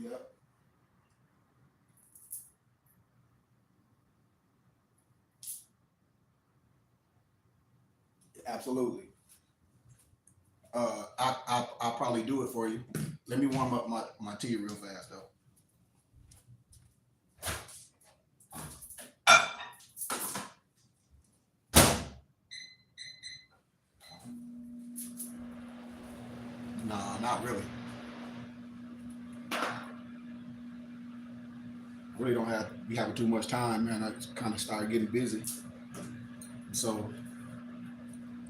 Yeah, absolutely. I'll probably do it for you. Let me warm up my tea real fast though. Nah, not really. Really don't have be having too much time, man. I just kind of started getting busy. So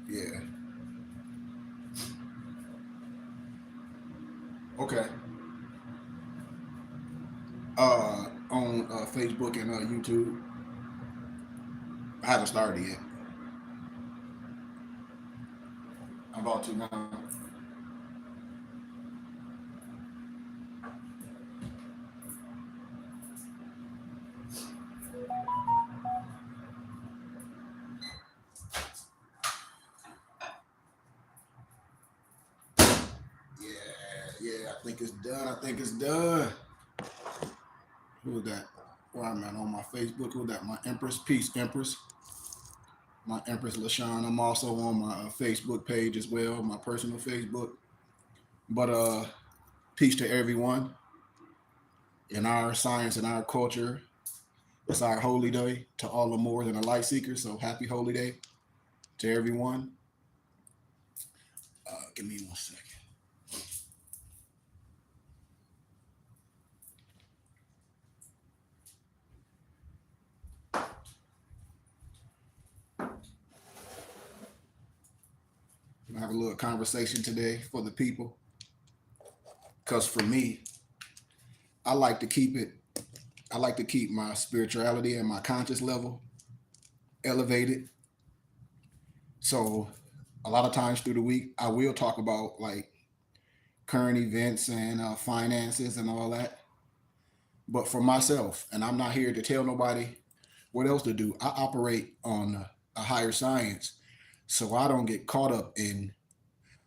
yeah, okay. On Facebook and YouTube, I haven't started yet. I'm about to now. Yeah, yeah. I think it's done. I think it's done. Who was that? Where I'm at on my Facebook. Who was that? My Empress. Peace, Empress. My Empress LaShawn. I'm also on my Facebook page as well, my personal Facebook. But peace to everyone in our science and our culture. It's our holy day to all the more than a light seeker. So happy holy day to everyone. Give me 1 second. We're gonna have a little conversation today for the people. Cause for me, I like to keep it. I like to keep my spirituality and my conscious level elevated. So a lot of times through the week, I will talk about like current events and finances and all that. But for myself, and I'm not here to tell nobody what else to do. I operate on a higher science, so I don't get caught up in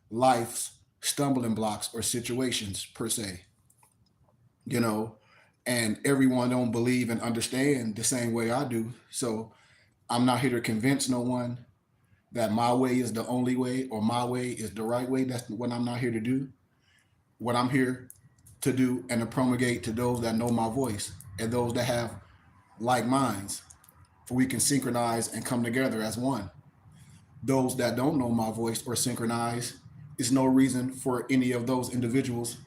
life's stumbling blocks or situations per se. You know, and everyone don't believe and understand the same way I do. So I'm not here to convince no one that my way is the only way or my way is the right way. That's what I'm not here to do. What I'm here to do and to promulgate to those that know my voice and those that have like minds, for we can synchronize and come together as one. Those that don't know my voice or synchronize, is no reason for any of those individuals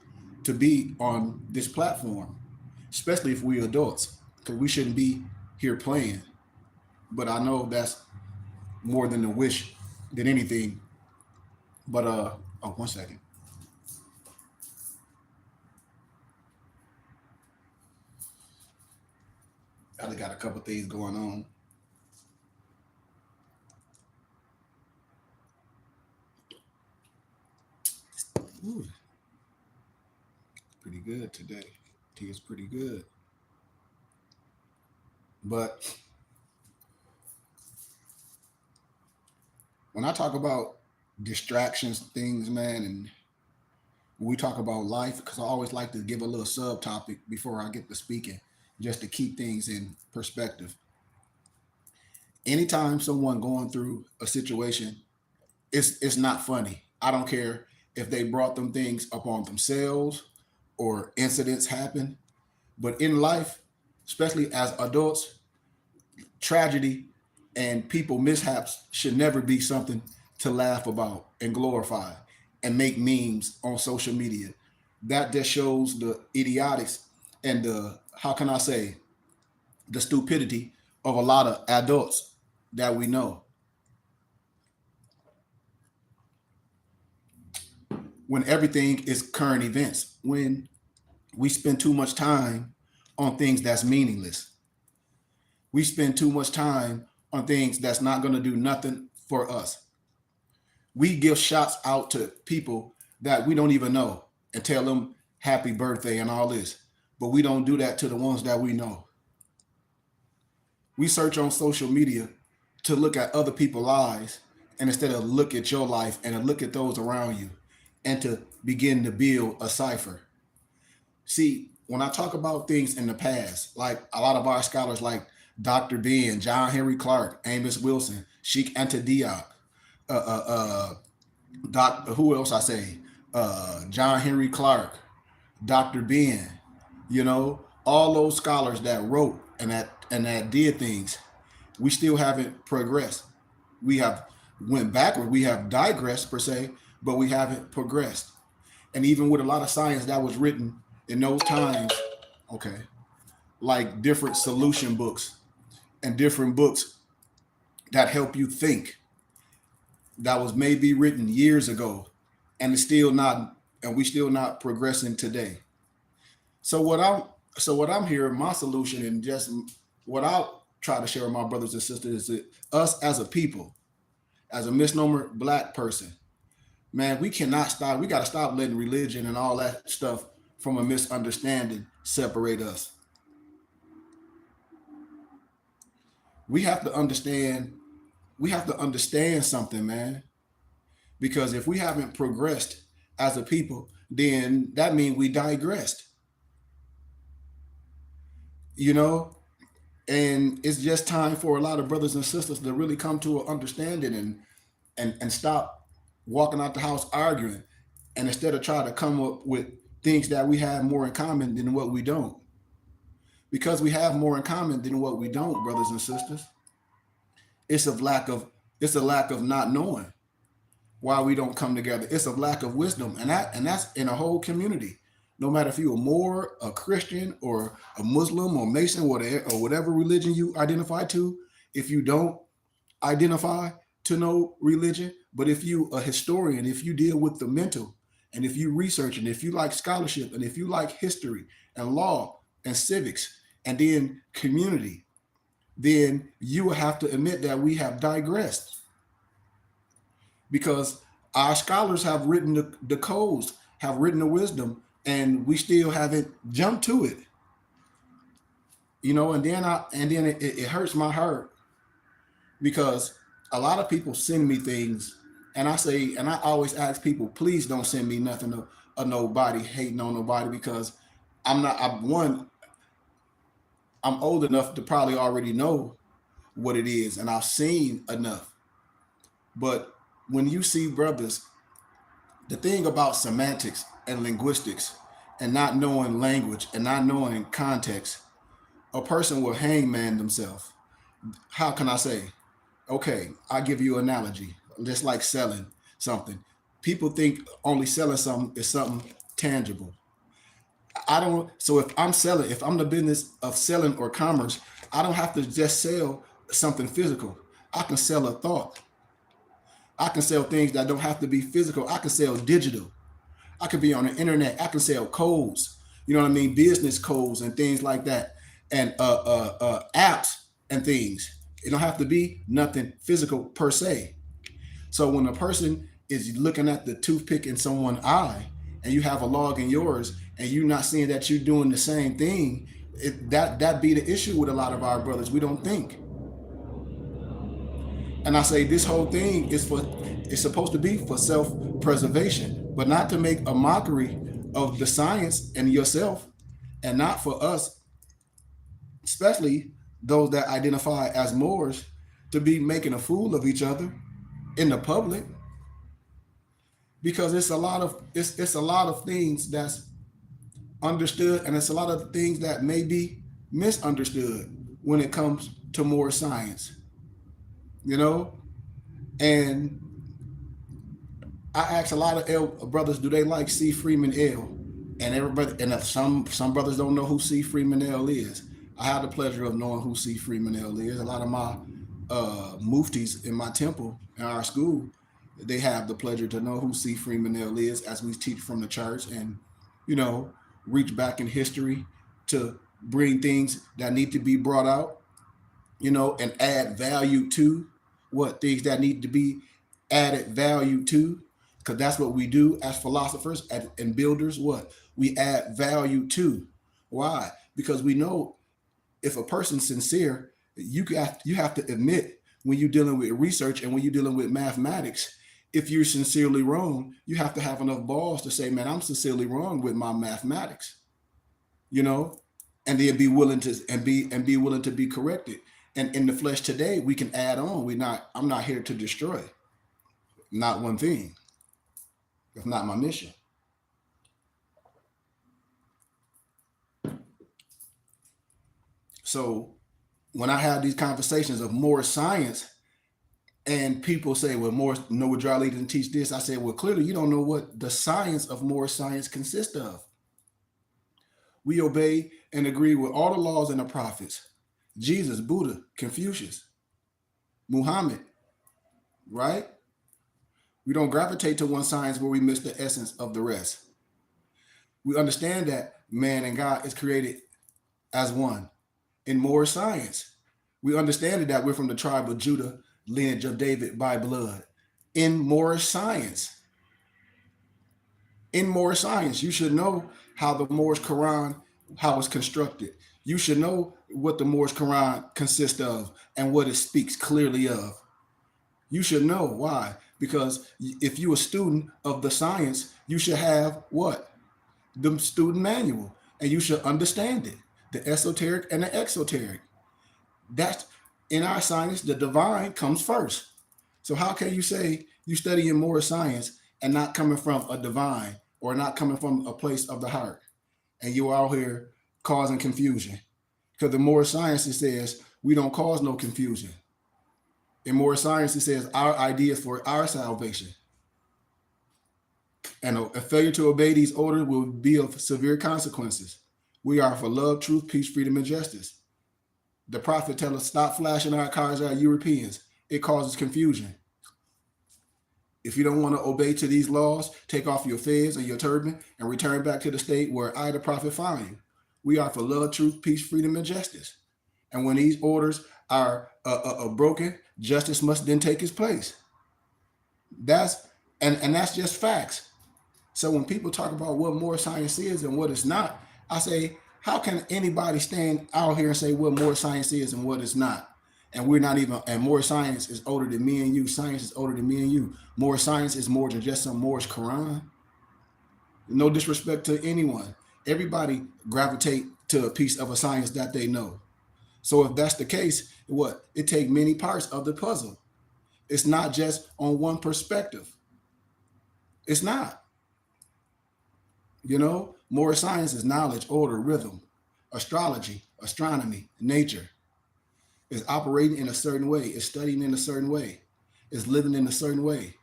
to be on this platform, especially if we adults, because we shouldn't be here playing. But I know that's more than a wish than anything. But oh, 1 second. I just got a couple things going on. Ooh, pretty good today. Tea is pretty good. But when I talk about distractions, things, man, and when we talk about life, because I always like to give a little subtopic before I get to speaking, just to keep things in perspective. Anytime someone going through a situation, it's not funny. I don't care if they brought them things upon themselves or incidents happen. But in life, especially as adults, tragedy and people mishaps should never be something to laugh about and glorify and make memes on social media. That just shows the idiotics and the, how can I say, the stupidity of a lot of adults that we know. When everything is current events, when we spend too much time on things that's meaningless, we spend too much time on things that's not going to do nothing for us. We give shots out to people that we don't even know and tell them happy birthday and all this, but we don't do that to the ones that we know. We search on social media to look at other people's lives, and instead of look at your life and to look at those around you and to begin to build a cipher. See, when I talk about things in the past, like a lot of our scholars, like Dr. Ben, John Henry Clark, Amos Wilson, Sheikh Anta Diop, uh, uh, uh, who else I say? John Henry Clark, Dr. Ben, all those scholars that wrote and that did things, we still haven't progressed. We have went backward. We have digressed per se, but we haven't progressed. And even with a lot of science that was written in those times, okay, like different solution books and different books that help you think, that was maybe written years ago, and it's still not, and we still not progressing today. So what I'm hearing, my solution, and just what I'll try to share with my brothers and sisters, is that us as a people, as a misnomer black person, man, we cannot stop. We got to stop letting religion and all that stuff from a misunderstanding separate us. We have to understand. We have to understand something, man. Because if we haven't progressed as a people, then that means we digressed. You know, and it's just time for a lot of brothers and sisters to really come to an understanding, and stop walking out the house arguing, and instead of trying to come up with things that we have more in common than what we don't. Because we have more in common than what we don't, brothers and sisters, it's a lack of it's a lack of not knowing why we don't come together. It's a lack of wisdom, and that's in a whole community. No matter if you're a Moor, a Christian, or a Muslim, or Mason, or whatever religion you identify to, if you don't identify to no religion, but if you a historian, if you deal with the mental, and if you research, and if you like scholarship, and if you like history and law and civics, and then community, then you will have to admit that we have digressed, because our scholars have written the codes, have written the wisdom, and we still haven't jumped to it. And then it hurts my heart, because a lot of people send me things, and I always ask people, please don't send me nothing of nobody hating on nobody, because I'm old enough to probably already know what it is, and I've seen enough. But when you see brothers, the thing about semantics and linguistics, and not knowing language and not knowing context, a person will hangman themselves. How can I say? Okay, I give you an analogy. Just like selling something, people think only selling something is something tangible. I don't. So if I'm the business of selling or commerce, I don't have to just sell something physical. I can sell a thought. I can sell things that don't have to be physical. I can sell digital. I could be on the internet. I can sell codes. You know what I mean? Business codes and things like that, and apps and things. It don't have to be nothing physical per se. So when a person is looking at the toothpick in someone's eye, and you have a log in yours, and you're not seeing that you're doing the same thing, that be the issue with a lot of our brothers. We don't think. And I say this whole thing it's supposed to be for self-preservation, but not to make a mockery of the science and yourself, and not for us, especially those that identify as Moors, to be making a fool of each other in the public, because it's a lot of things that's understood, and it's a lot of things that may be misunderstood when it comes to more science, you know. And I ask a lot of brothers, do they like C. Freeman L? And everybody, and if some brothers don't know who C. Freeman L is. I have the pleasure of knowing who C. Freeman L is. A lot of my muftis in my temple in our school, they have the pleasure to know who C. Freeman L is, as we teach from the church, and you know, reach back in history to bring things that need to be brought out, and add value to what things that need to be added value to, because that's what we do as philosophers and builders. What we add value to. Why? Because we know if a person's sincere, you have to admit, when you're dealing with research and when you're dealing with mathematics, if you're sincerely wrong, you have to have enough balls to say, man, I'm sincerely wrong with my mathematics. you know, and then be willing to be willing to be corrected. And in the flesh today, we can add on. I'm not here to destroy. Not one thing. That's not my mission. So when I have these conversations of more science, and people say, well, Morris, Noah Dryly didn't teach this. I said, well, clearly you don't know what the science of more science consists of. We obey and agree with all the laws and the prophets. Jesus, Buddha, Confucius, Muhammad, right? We don't gravitate to one science where we miss the essence of the rest. We understand that man and God is created as one. In more science, we understand that we're from the tribe of Judah, lineage of David by blood. In more science, you should know how the Moorish Quran, how it's constructed. You should know what the Moorish Quran consists of and what it speaks clearly of. You should know why. Because if you're a student of the science, you should have what? The student manual, and you should understand it. The esoteric and the exoteric. That's in our science, the divine comes first. So how can you say you studying more science and not coming from a divine or not coming from a place of the heart? And you're out here causing confusion. Because the more science, it says we don't cause no confusion. In more science, it says our ideas for our salvation. And a failure to obey these orders will be of severe consequences. We are for love, truth, peace, freedom, and justice. The prophet tells us, stop flashing our cars at Europeans. It causes confusion. If you don't want to obey to these laws, take off your fez or your turban and return back to the state where I, the prophet, found you. We are for love, truth, peace, freedom, and justice. And when these orders are broken, justice must then take its place. That's just facts. So when people talk about what more science is and what it's not, I say, how can anybody stand out here and say what more science is and what it's not? And we're not even, and more science is older than me and you. Science is older than me and you. More science is more than just some Moorish Quran. No disrespect to anyone. Everybody gravitate to a piece of a science that they know. So if that's the case, what? It takes many parts of the puzzle. It's not just on one perspective. It's not. You know, more science is knowledge, order, rhythm, astrology, astronomy, nature. Is operating in a certain way, is studying in a certain way, is living in a certain way.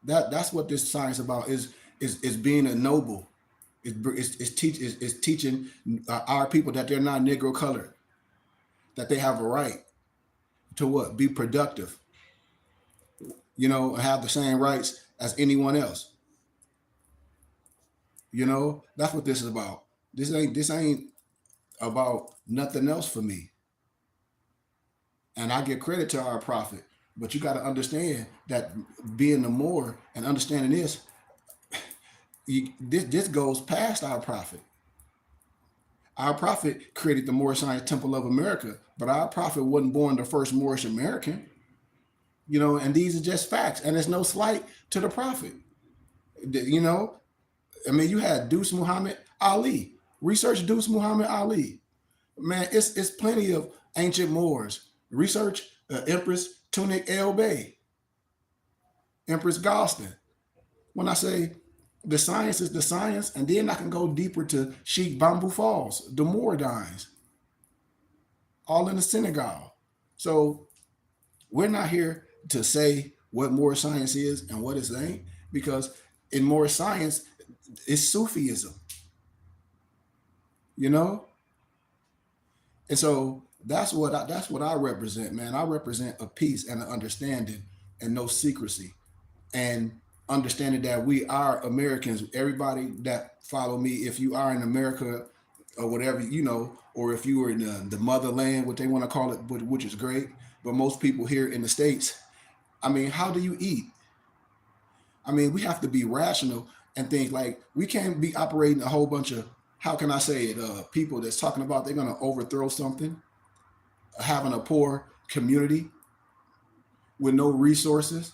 That's what this science about is being a noble. Is teaching our people that they're not Negro colored, that they have a right to what? Be productive, you know, have the same rights as anyone else. You know, that's what this is about. This ain't about nothing else for me. And I give credit to our prophet, but you got to understand that being the more and understanding this, this goes past our prophet. Our prophet created the Moorish Science Temple of America, but our prophet wasn't born the first Moorish American. You know, and these are just facts, and there's no slight to the prophet. You know, I mean, you had Deuce Muhammad Ali. Research Deuce Muhammad Ali. Man, it's plenty of ancient Moors. Research Empress Tunic El Bey, Empress Galston. When I say the science is the science, and then I can go deeper to Sheikh Bamboo Falls, the Moordines, all in the Senegal. So we're not here to say what more science is and what it ain't, because in more science, it's Sufism, you know? And so that's what I represent, man. I represent a peace and an understanding and no secrecy, and understanding that we are Americans. Everybody that follow me, if you are in America or whatever, you know, or if you were in the motherland, what they want to call it, which is great. But most people here in the States, I mean, how do you eat? I mean, we have to be rational and think like we can't be operating a whole bunch of, how can I say it, people that's talking about they're going to overthrow something, having a poor community with no resources,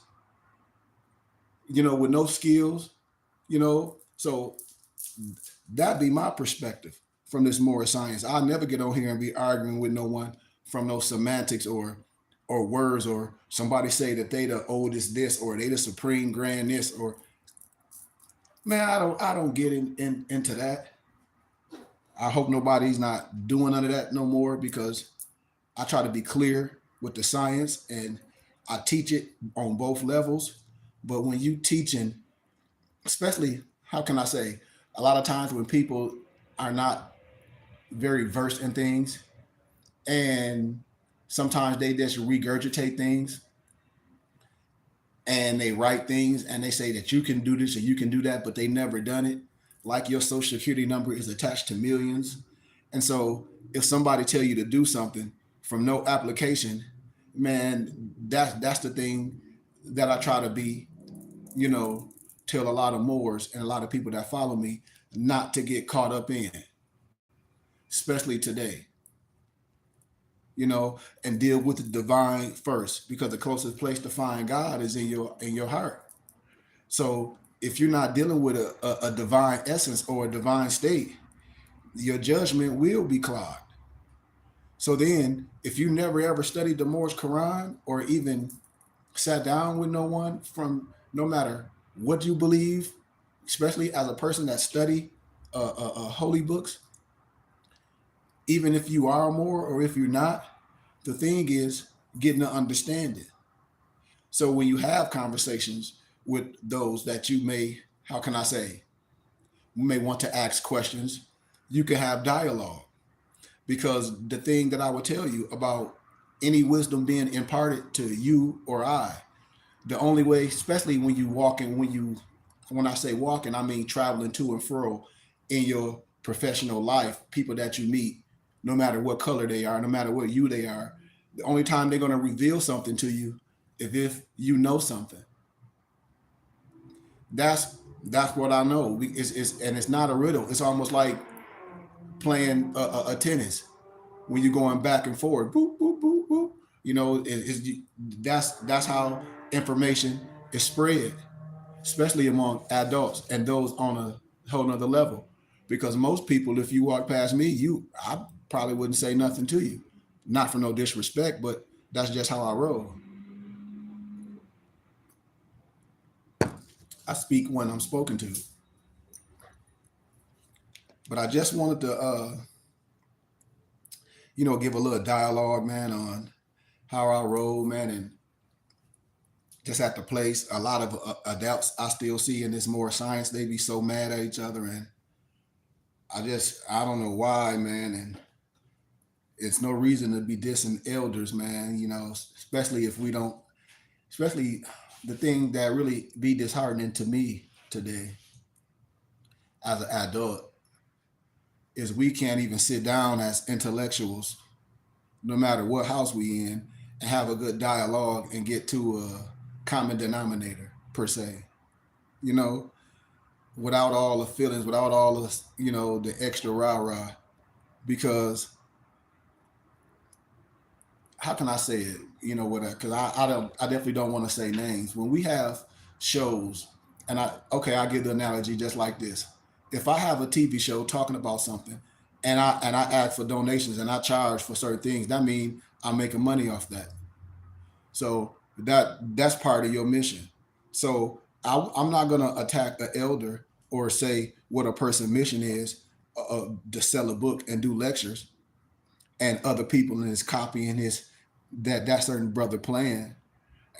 you know, with no skills, you know. So That'd be my perspective from this more science. I'll never get on here and be arguing with no one from no semantics or words, or somebody say that they the oldest this or they the supreme grand this, or man, I don't get into that. I hope nobody's not doing none of that no more, because I try to be clear with the science, and I teach it on both levels. But when you teaching, especially, how can I say, a lot of times when people are not very versed in things, and sometimes they just regurgitate things and they write things and they say that you can do this or you can do that, but they never done it. Like your social security number is attached to millions. And so if somebody tell you to do something from no application, man, that's the thing that I try to be, you know, tell a lot of Moors and a lot of people that follow me not to get caught up in, especially today, and deal with the divine first, because the closest place to find God is in your heart. So if you're not dealing with a divine essence or a divine state, your judgment will be clouded. So then, if you never ever studied the Moorish Quran or even sat down with no one from, no matter what you believe, especially as a person that study holy books, even if you are more or if you're not, the thing is getting to understand it. So when you have conversations with those that you may, how can I say, may want to ask questions, you can have dialogue. Because the thing that I would tell you about any wisdom being imparted to you or I, the only way, especially when you walking, when I say walking, I mean traveling to and fro in your professional life, people that you meet, no matter what color they are, no matter what you they are, the only time they're going to reveal something to you is if you know something. That's that's what I know. And it's not a riddle. It's almost like playing a tennis when you're going back and forth, boop boop boop boop. That's how information is spread, especially among adults and those on a whole nother level. Because most people, if you walk past me, I probably wouldn't say nothing to you, not for no disrespect, but that's just how I roll. I speak when I'm spoken to. But I just wanted to, give a little dialogue, man, on how I roll, man, and just at the place. A lot of adults I still see in this more science, they be so mad at each other, and I don't know why, man, and it's no reason to be dissing elders, man. Especially if we don't, especially the thing that really be disheartening to me today as an adult is we can't even sit down as intellectuals, no matter what house we in, and have a good dialogue and get to a common denominator per se. You know, without all the feelings, without all the the extra rah rah. Because how can I say it? What? Because I definitely don't want to say names. When we have shows, and I give the analogy just like this. If I have a TV show talking about something, and I ask for donations and I charge for certain things, that means I'm making money off that. So that's part of your mission. So I'm not gonna attack an elder or say what a person's mission is, to sell a book and do lectures, and other people in his copying his that certain brother plan.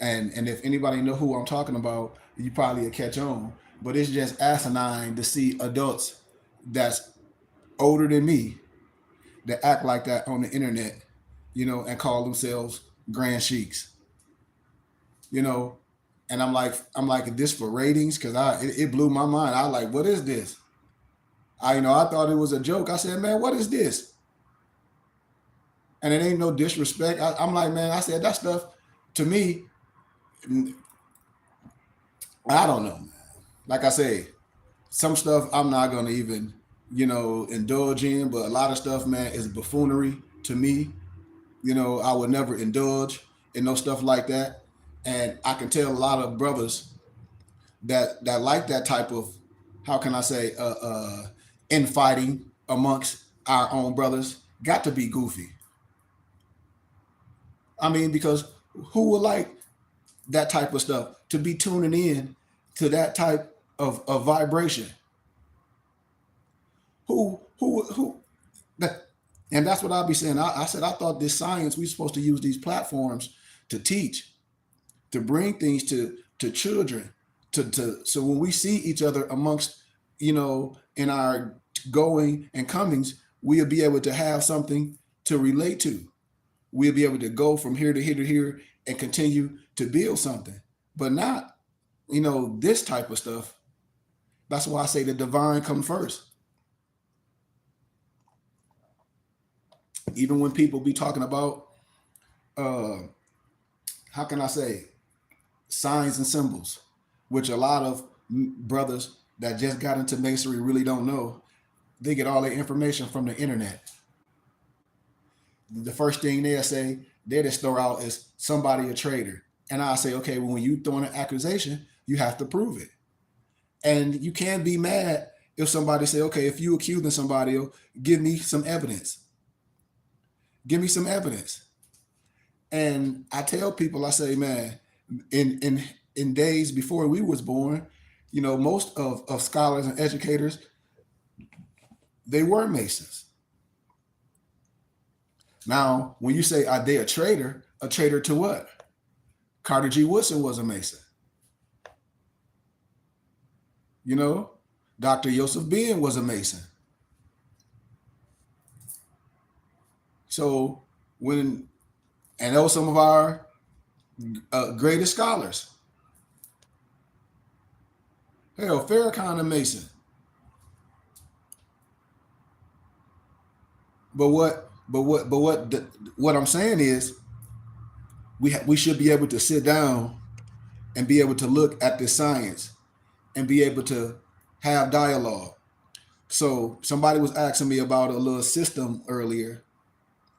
And if anybody know who I'm talking about, you probably will catch on. But it's just asinine to see adults that's older than me that act like that on the internet, and call themselves grand sheiks, you know. And I'm like, this for ratings? Because it blew my mind. I was like, what is this? I thought it was a joke. I said, man, what is this? And it ain't no disrespect. I'm like, man, I said that stuff to me. I don't know. Like I say, some stuff I'm not gonna even, indulge in, but a lot of stuff, man, is buffoonery to me. I would never indulge in no stuff like that. And I can tell a lot of brothers that like that type of, how can I say, infighting amongst our own brothers got to be goofy. I mean, because who would like that type of stuff to be tuning in to that type of vibration? Who that, and that's what I'll be saying. I said I thought this science, we're supposed to use these platforms to teach, to bring things to children, to so when we see each other amongst, in our going and comings, we'll be able to have something to relate to. We'll be able to go from here to here to here and continue to build something, but not, this type of stuff. That's why I say the divine comes first. Even when people be talking about, uh, how can I say, signs and symbols, which a lot of brothers that just got into masonry really don't know. They get all their information from the internet. The first thing they'll say, they just throw out is somebody a traitor. And I say, okay, well, when you throw in an accusation, you have to prove it. And you can't be mad if somebody say, okay, if you accusing somebody, give me some evidence. Give me some evidence. And I tell people, I say, man, in days before we was born, most of scholars and educators, they were Masons. Now, when you say, are they a traitor to what? Carter G. Woodson was a Mason. Dr. Joseph Ben was a Mason. So and those some of our greatest scholars. Hell, Farrakhan a Mason. But what I'm saying is, we should be able to sit down and be able to look at this science and be able to have dialogue. So somebody was asking me about a little system earlier,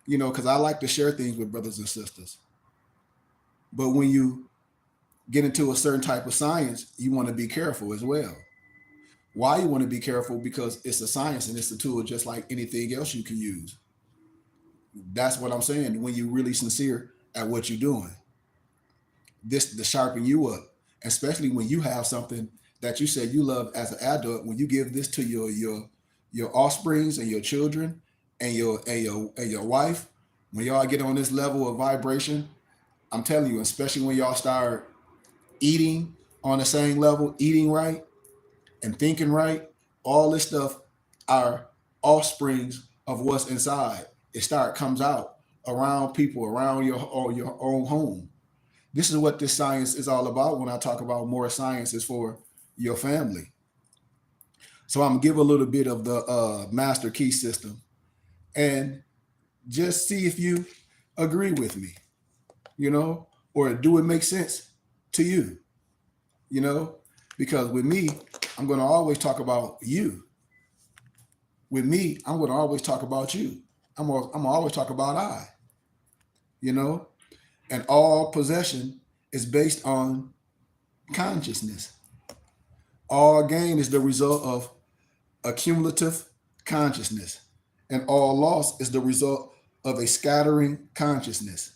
because I like to share things with brothers and sisters. But when you get into a certain type of science, you want to be careful as well. Why you want to be careful? Because it's a science and it's a tool just like anything else you can use. That's what I'm saying. When you're really sincere at what you're doing, this to sharpen you up, especially when you have something that you said you love as an adult. When you give this to your offsprings and your children and your wife, when y'all get on this level of vibration, I'm telling you, especially when y'all start eating on the same level, eating right and thinking right, all this stuff are offsprings of what's inside. Comes out around people, around your own home. This is what this science is all about. When I talk about more science is for your family. So I'm gonna give a little bit of the master key system and just see if you agree with me, or do it make sense to you, because with me, I'm gonna always talk about you. With me, I'm gonna always talk about you. I'm gonna always talk about I, and all possession is based on consciousness. All gain is the result of accumulative consciousness, and all loss is the result of a scattering consciousness.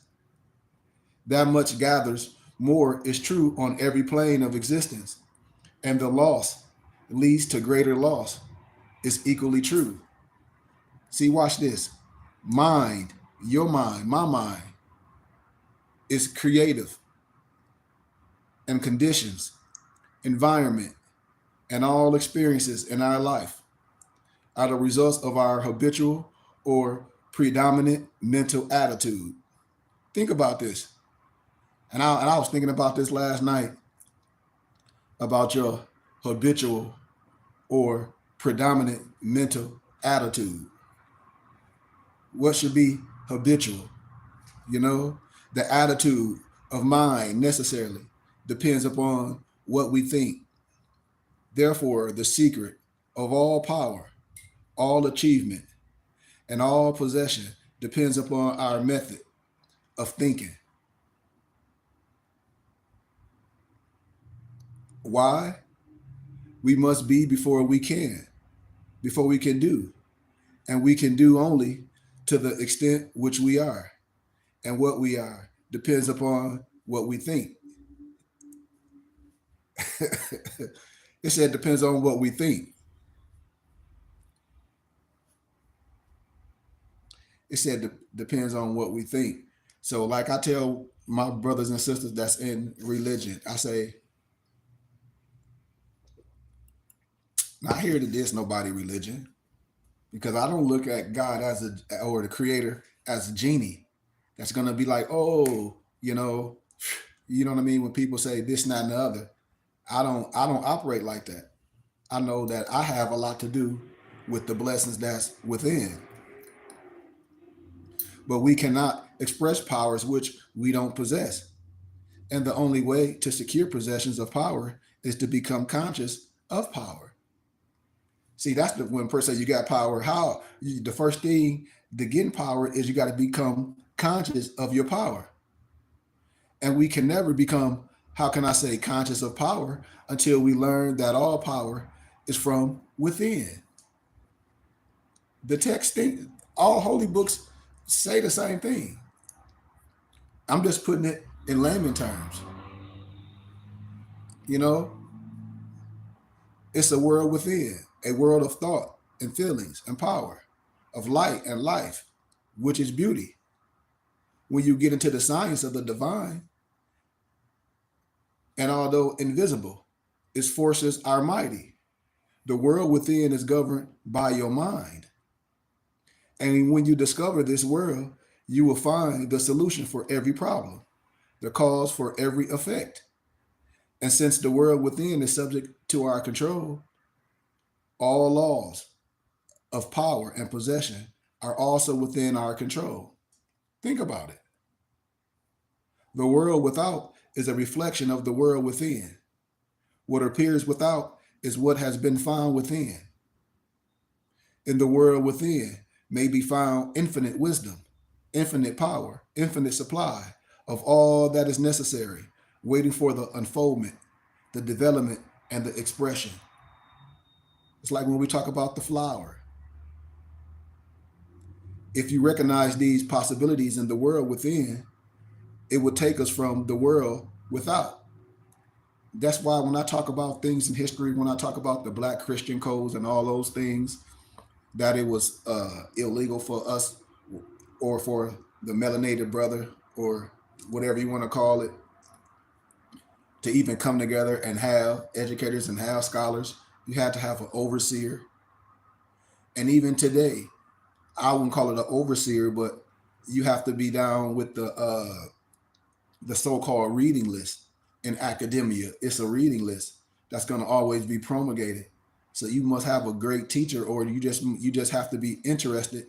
That much gathers more is true on every plane of existence, and the loss leads to greater loss is equally true. See, watch this. Mind, your mind, my mind, is creative, and conditions, environment, and all experiences in our life are the results of our habitual or predominant mental attitude. Think about this. And I was thinking about this last night about your habitual or predominant mental attitude. What should be habitual? The attitude of mind necessarily depends upon what we think. Therefore, the secret of all power, all achievement, and all possession depends upon our method of thinking. Why? We must be before we can. before we can do. And we can do only to the extent which we are. And what we are depends upon what we think. It said depends on what we think. It said depends on what we think. So, like I tell my brothers and sisters that's in religion, I say, not here to diss nobody religion, because I don't look at God as a or the creator as a genie that's gonna be like, oh, you know what I mean? When people say this, and that, and the other, I don't operate like that. I know that I have a lot to do with the blessings that's within. But we cannot express powers which we don't possess. And the only way to secure possessions of power is to become conscious of power. See, that's when a person says you got power. The first thing to get power is you got to become conscious of your power. And we can never become, how can I say, conscious of power until we learn that all power is from within. The text, all holy books say the same thing. I'm just putting it in layman terms. You know, it's a world within, a world of thought and feelings and power, of light and life, which is beauty. When you get into the science of the divine, and although invisible, its forces are mighty. The world within is governed by your mind. And when you discover this world, you will find the solution for every problem, the cause for every effect. And since the world within is subject to our control, all laws of power and possession are also within our control. Think about it. The world without is a reflection of the world within. What appears without is what has been found within. In the world within may be found infinite wisdom, infinite power, infinite supply of all that is necessary, waiting for the unfoldment, the development, and the expression. It's like when we talk about the flower. If you recognize these possibilities in the world within, it would take us from the world without. That's why when I talk about things in history, when I talk about the Black Christian codes and all those things, that it was illegal for us or for the melanated brother or whatever you want to call it to even come together and have educators and have scholars. You had to have an overseer. And even today, I wouldn't call it an overseer, but you have to be down with the so-called reading list in academia. It's a reading list that's going to always be promulgated. So you must have a great teacher, or you just have to be interested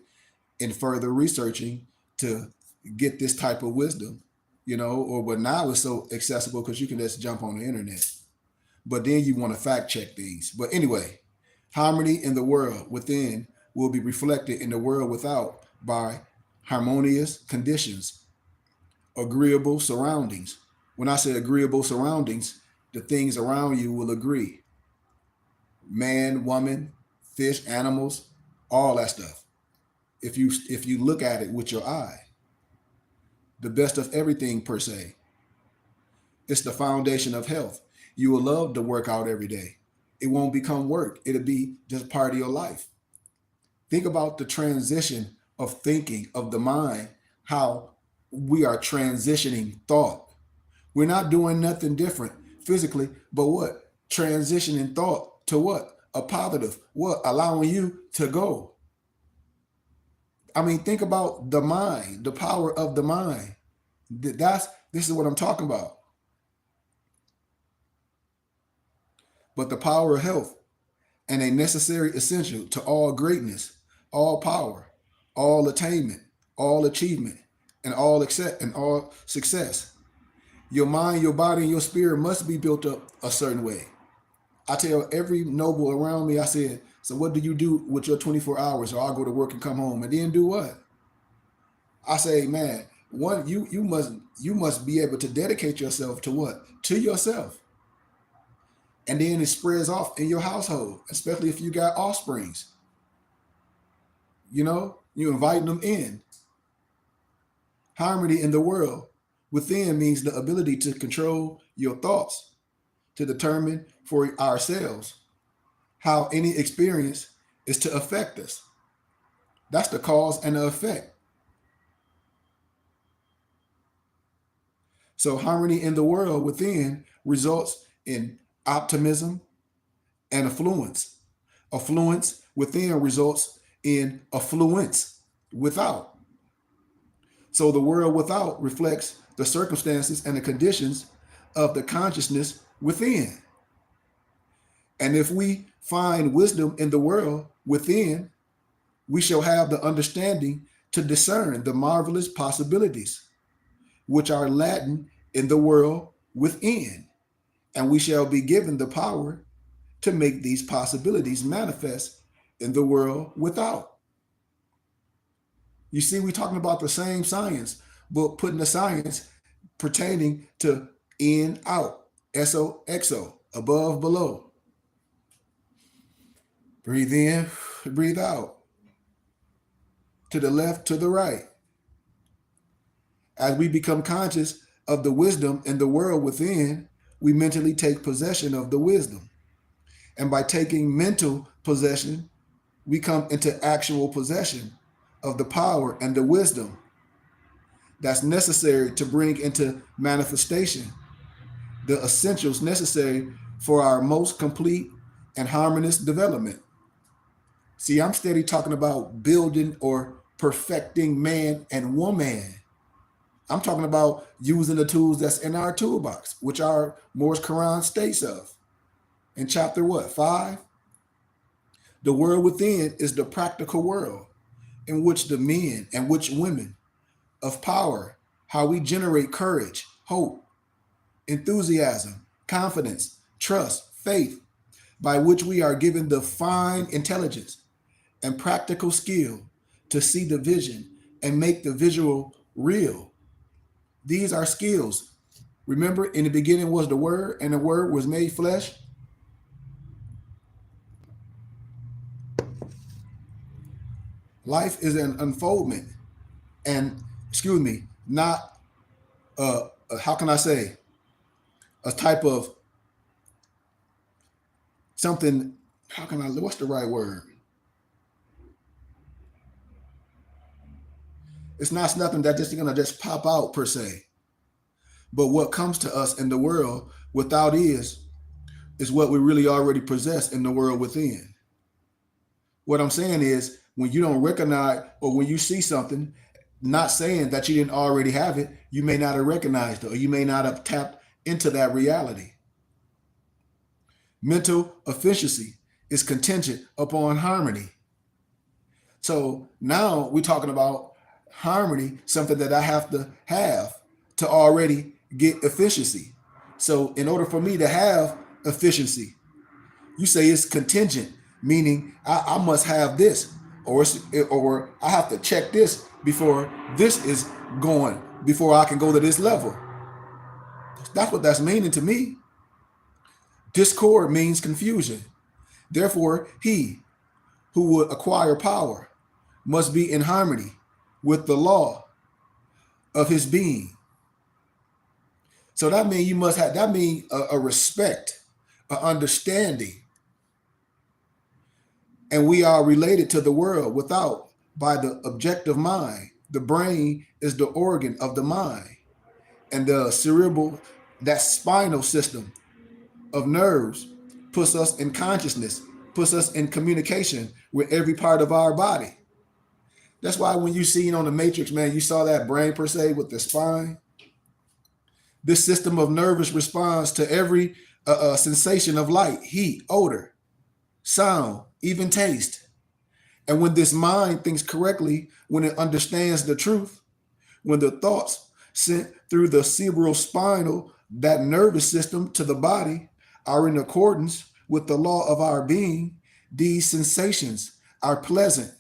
in further researching to get this type of wisdom, or but now it's so accessible because you can just jump on the internet. But then you want to fact check these. But anyway, harmony in the world within will be reflected in the world without by harmonious conditions, agreeable surroundings. When I say agreeable surroundings, the things around you will agree. Man, woman, fish, animals, all that stuff. If you look at it with your eye, the best of everything per se. It's the foundation of health. You will love to work out every day. It won't become work. It'll be just part of your life. Think about the transition of thinking, of the mind, how we are transitioning thought. We're not doing nothing different physically, but what? Transitioning thought to what? A positive. What? Allowing you to go. I mean, think about the mind, the power of the mind. This is what I'm talking about. But the power of health and a necessary essential to all greatness, all power, all attainment, all achievement, and all success. Your mind, your body, and your spirit must be built up a certain way. I tell every noble around me, I said, so what do you do with your 24 hours? Or I'll go to work and come home and then do what? I say, man, you must be able to dedicate yourself to what? To yourself. And then it spreads off in your household, especially if you got offsprings. You inviting them in. Harmony in the world within means the ability to control your thoughts, to determine for ourselves how any experience is to affect us. That's the cause and the effect. So harmony in the world within results in optimism and affluence. Affluence within results in affluence without. So the world without reflects the circumstances and the conditions of the consciousness within. And if we find wisdom in the world within, we shall have the understanding to discern the marvelous possibilities which are latent in the world within. And we shall be given the power to make these possibilities manifest in the world without. You see, we're talking about the same science, but putting the science pertaining to in, out, SO, XO, above, below. Breathe in, breathe out. To the left, to the right. As we become conscious of the wisdom in the world within, we mentally take possession of the wisdom. And by taking mental possession, we come into actual possession of the power and the wisdom that's necessary to bring into manifestation the essentials necessary for our most complete and harmonious development. See, I'm steady talking about building or perfecting man and woman. I'm talking about using the tools that's in our toolbox, which our Morris Quran states of. In chapter what? 5? The world within is the practical world in which the men and which women of power, how we generate courage, hope, enthusiasm, confidence, trust, faith, by which we are given the fine intelligence and practical skill to see the vision and make the visual real. These are skills. Remember, in the beginning was the Word, and the Word was made flesh. Life is an unfoldment, and not how can I say, a type of something. What's the right word? It's not nothing that just gonna just pop out per se. But what comes to us in the world without is what we really already possess in the world within. What I'm saying is, when you don't recognize, or when you see something, not saying that you didn't already have it, you may not have recognized it, or you may not have tapped into that reality. Mental efficiency is contingent upon harmony. So now we're talking about harmony, something that I have to already get efficiency. So in order for me to have efficiency, you say it's contingent, meaning I must have this, or I have to check this before this is going, before I can go to this level. That's what that's meaning to me. Discord means confusion. Therefore, he who would acquire power must be in harmony with the law of his being. So that means you must have, that means a respect, an understanding. And we are related to the world without by the objective mind. The brain is the organ of the mind. And the cerebral, that spinal system of nerves, puts us in consciousness, puts us in communication with every part of our body. That's why when you see on the Matrix, man, you saw that brain per se with the spine. This system of nervous response to every sensation of light, heat, odor, sound, even taste. And when this mind thinks correctly, when it understands the truth, when the thoughts sent through the cerebral spinal, that nervous system to the body, are in accordance with the law of our being, these sensations are pleasant.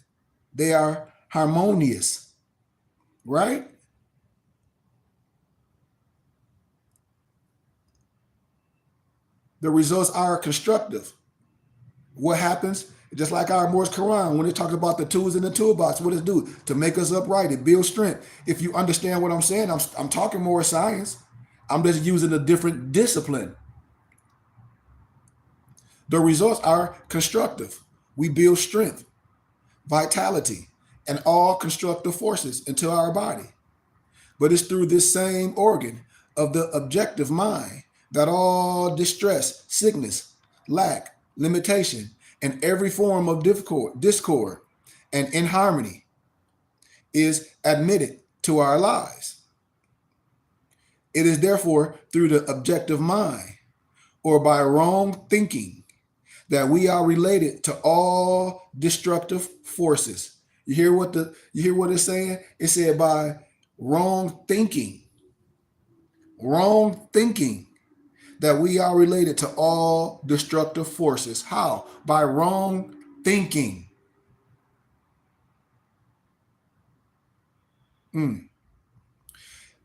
They are harmonious, right? The results are constructive. What happens? Just like our Morse Quran, when it talks about the tools in the toolbox, what does it do? To make us upright, it builds strength. If you understand what I'm saying, I'm talking more science. I'm just using a different discipline. The results are constructive. We build strength, vitality, and all constructive forces into our body. But it's through this same organ of the objective mind that all distress, sickness, lack, limitation, and every form of discord and inharmony is admitted to our lives. It is therefore through the objective mind or by wrong thinking that we are related to all destructive forces. You hear what it's saying? It said by wrong thinking that we are related to all destructive forces. How? By wrong thinking.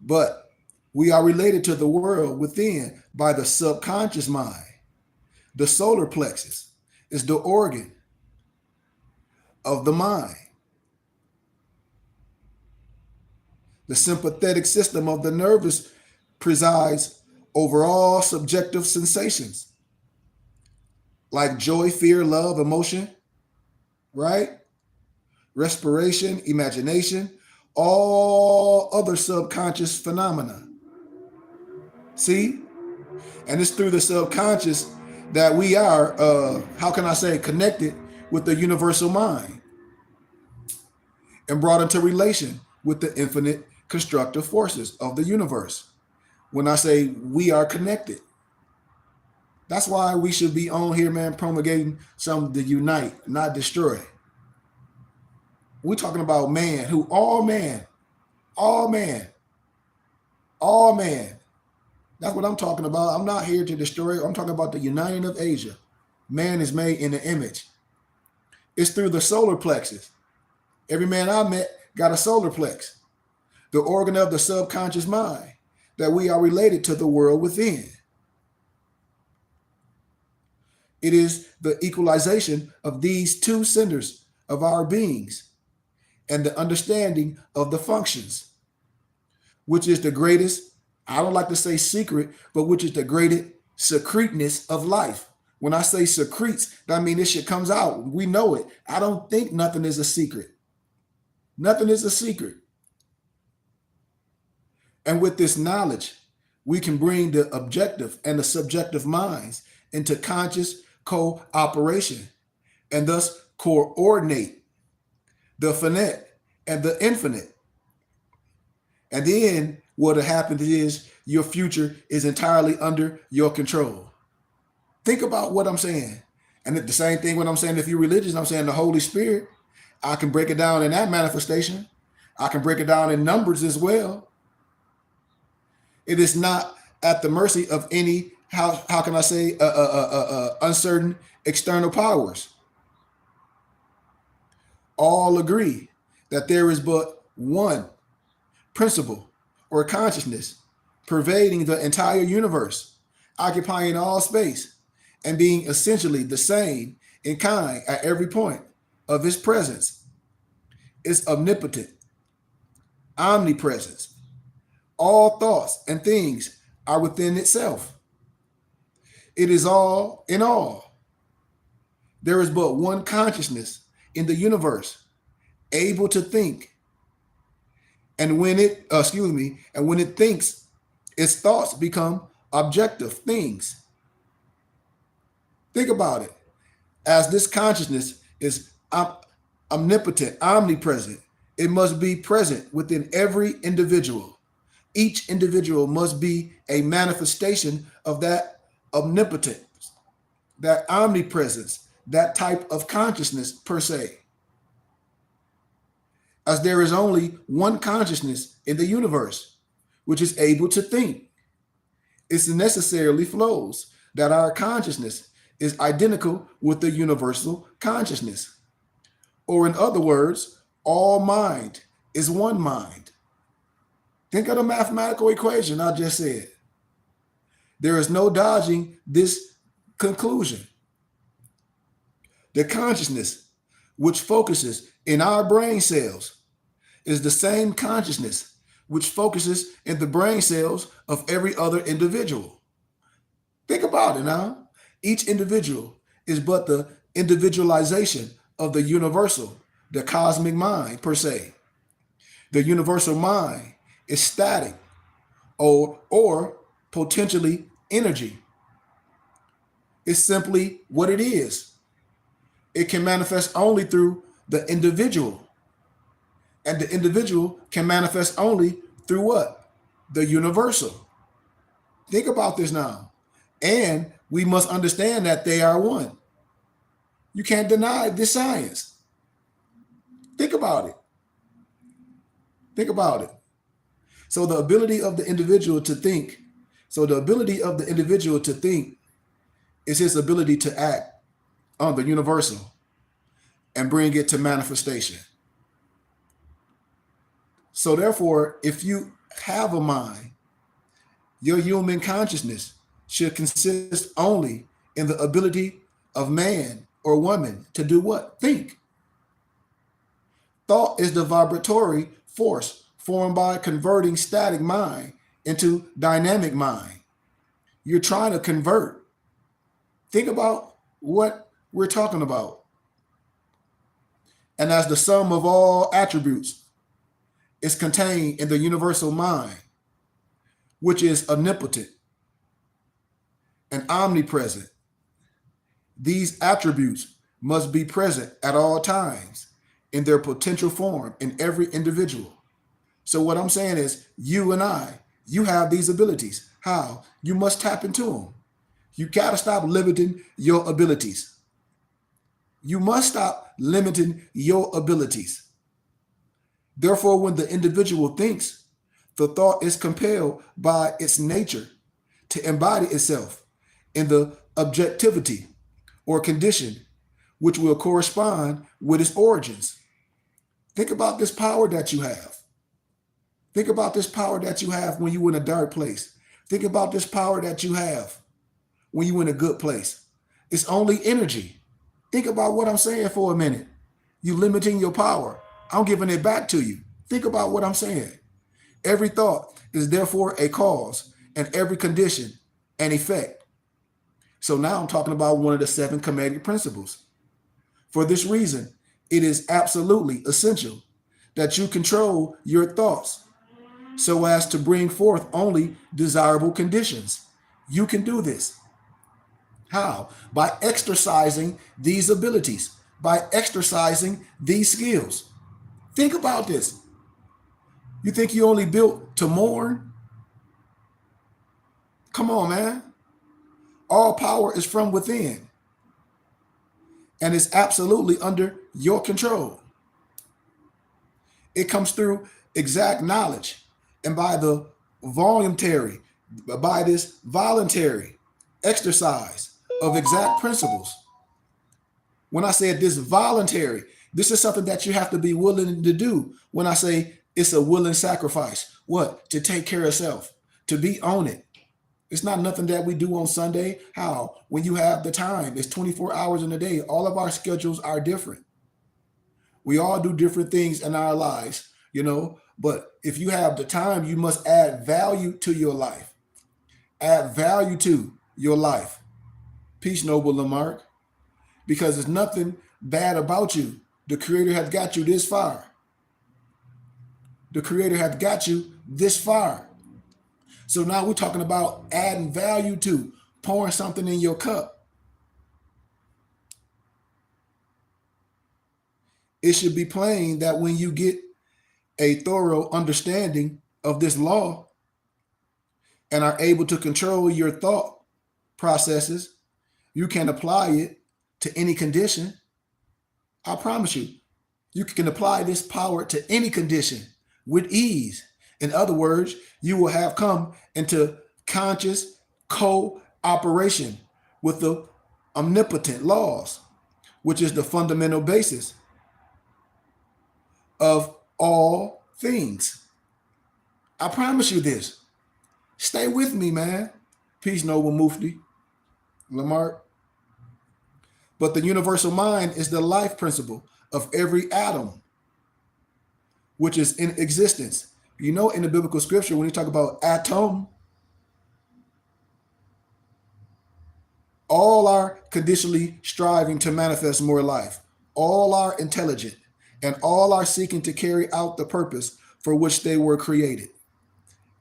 But we are related to the world within by the subconscious mind. The solar plexus is the organ of the mind. The sympathetic system of the nervous presides over all subjective sensations like joy, fear, love, emotion, right? Respiration, imagination, all other subconscious phenomena. See? And it's through the subconscious that we are, connected with the universal mind and brought into relation with the infinite constructive forces of the universe. When I say we are connected, that's why we should be on here, man, promulgating something to unite, not destroy. We're talking about man, who all man. That's what I'm talking about. I'm not here to destroy. I'm talking about the uniting of Asia. Man is made in the image. It's through the solar plexus. Every man I met got a solar plex, the organ of the subconscious mind, that we are related to the world within. It is the equalization of these two centers of our beings and the understanding of the functions, which is the greatest, I don't like to say secret, but which is the greatest secreteness of life. When I say secretes, that means this shit comes out. We know it. I don't think nothing is a secret. Nothing is a secret. And with this knowledge, we can bring the objective and the subjective minds into conscious cooperation and thus coordinate the finite and the infinite. And then what happens is your future is entirely under your control. Think about what I'm saying. And the same thing when I'm saying if you're religious, I'm saying the Holy Spirit, I can break it down in that manifestation. I can break it down in numbers as well. It is not at the mercy of any, uncertain external powers. All agree that there is but one principle or consciousness pervading the entire universe, occupying all space, and being essentially the same in kind at every point of its presence. It's omnipotent, omnipresence. All thoughts and things are within itself. It is all in all. There is but one consciousness in the universe able to think. And when it thinks, its thoughts become objective things. Think about it. As this consciousness is omnipotent, omnipresent, it must be present within every individual. Each individual must be a manifestation of that omnipotence, that omnipresence, that type of consciousness per se. As there is only one consciousness in the universe, which is able to think, it necessarily flows that our consciousness is identical with the universal consciousness. Or in other words, all mind is one mind. Think of the mathematical equation I just said. There is no dodging this conclusion. The consciousness which focuses in our brain cells is the same consciousness which focuses in the brain cells of every other individual. Think about it now. Each individual is but the individualization of the universal, the cosmic mind per se. The universal mind is static or potentially energy. It's simply what it is. It can manifest only through the individual. And the individual can manifest only through what? The universal. Think about this now. And we must understand that they are one. You can't deny this science. Think about it. Think about it. So the ability of the individual to think, is his ability to act on the universal and bring it to manifestation. So therefore, if you have a mind, your human consciousness should consist only in the ability of man or woman to do what? Think. Thought is the vibratory force formed by converting static mind into dynamic mind. You're trying to convert. Think about what we're talking about. And as the sum of all attributes is contained in the universal mind, which is omnipotent and omnipresent, these attributes must be present at all times in their potential form in every individual. So what I'm saying is, you and I, you have these abilities. How? You must tap into them. You got to stop limiting your abilities. You must stop limiting your abilities. Therefore, when the individual thinks, the thought is compelled by its nature to embody itself in the objectivity or condition which will correspond with its origins. Think about this power that you have. Think about this power that you have when you're in a dark place. Think about this power that you have when you're in a good place. It's only energy. Think about what I'm saying for a minute. You're limiting your power. I'm giving it back to you. Think about what I'm saying. Every thought is therefore a cause, and every condition an effect. So now I'm talking about one of the 7 Kemetic principles. For this reason, it is absolutely essential that you control your thoughts so as to bring forth only desirable conditions. You can do this. How? By exercising these abilities, by exercising these skills. Think about this. You think you only built to mourn? Come on, man. All power is from within, and it's absolutely under your control. It comes through exact knowledge and by this voluntary exercise of exact principles. When I said this voluntary, this is something that you have to be willing to do. When I say it's a willing sacrifice, what? To take care of self, to be on it. It's not nothing that we do on Sunday. How? When you have the time, it's 24 hours in a day. All of our schedules are different. We all do different things in our lives, but if you have the time, you must add value to your life. Add value to your life. Peace, Noble Lamarck. Because there's nothing bad about you. The Creator has got you this far. The Creator has got you this far. So now we're talking about adding value to, pouring something in your cup. It should be plain that when you get a thorough understanding of this law and are able to control your thought processes, you can apply it to any condition. I promise you, you can apply this power to any condition with ease. In other words, you will have come into conscious cooperation with the omnipotent laws, which is the fundamental basis of all things. I promise you this. Stay with me, man. Peace, Noble Mufti Lamarck. But the universal mind is the life principle of every atom, which is in existence. You know, in the biblical scripture, when you talk about atom, all are conditionally striving to manifest more life. All are intelligent, and all are seeking to carry out the purpose for which they were created.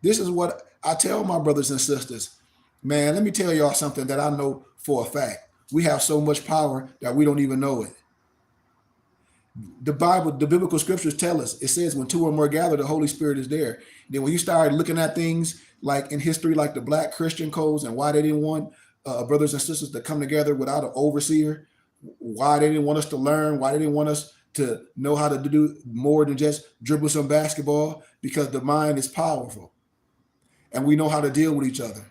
This is what I tell my brothers and sisters. Man, let me tell y'all something that I know for a fact. We have so much power that we don't even know it. The Bible, the biblical scriptures tell us, it says when two or more gather, the Holy Spirit is there. Then when you start looking at things like in history, like the Black Christian codes and why they didn't want brothers and sisters to come together without an overseer, why they didn't want us to learn, why they didn't want us to know how to do more than just dribble some basketball, because the mind is powerful and we know how to deal with each other.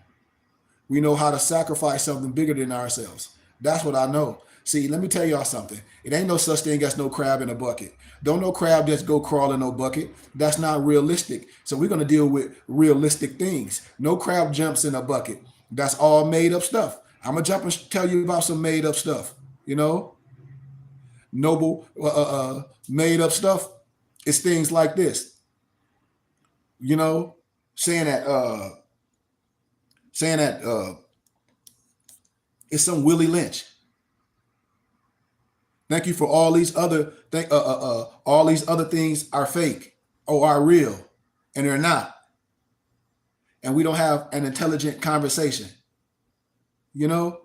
We know how to sacrifice something bigger than ourselves. That's what I know. See, let me tell y'all something. It ain't no such thing as no crab in a bucket. Don't no crab just go crawl in no bucket. That's not realistic. So we're going to deal with realistic things. No crab jumps in a bucket. That's all made up stuff. I'm going to jump and tell you about some made up stuff. You know, noble made up stuff is things like this. You know, saying that it's some Willie Lynch. Thank you for all these other things are fake or are real, and they're not. And we don't have an intelligent conversation. You know,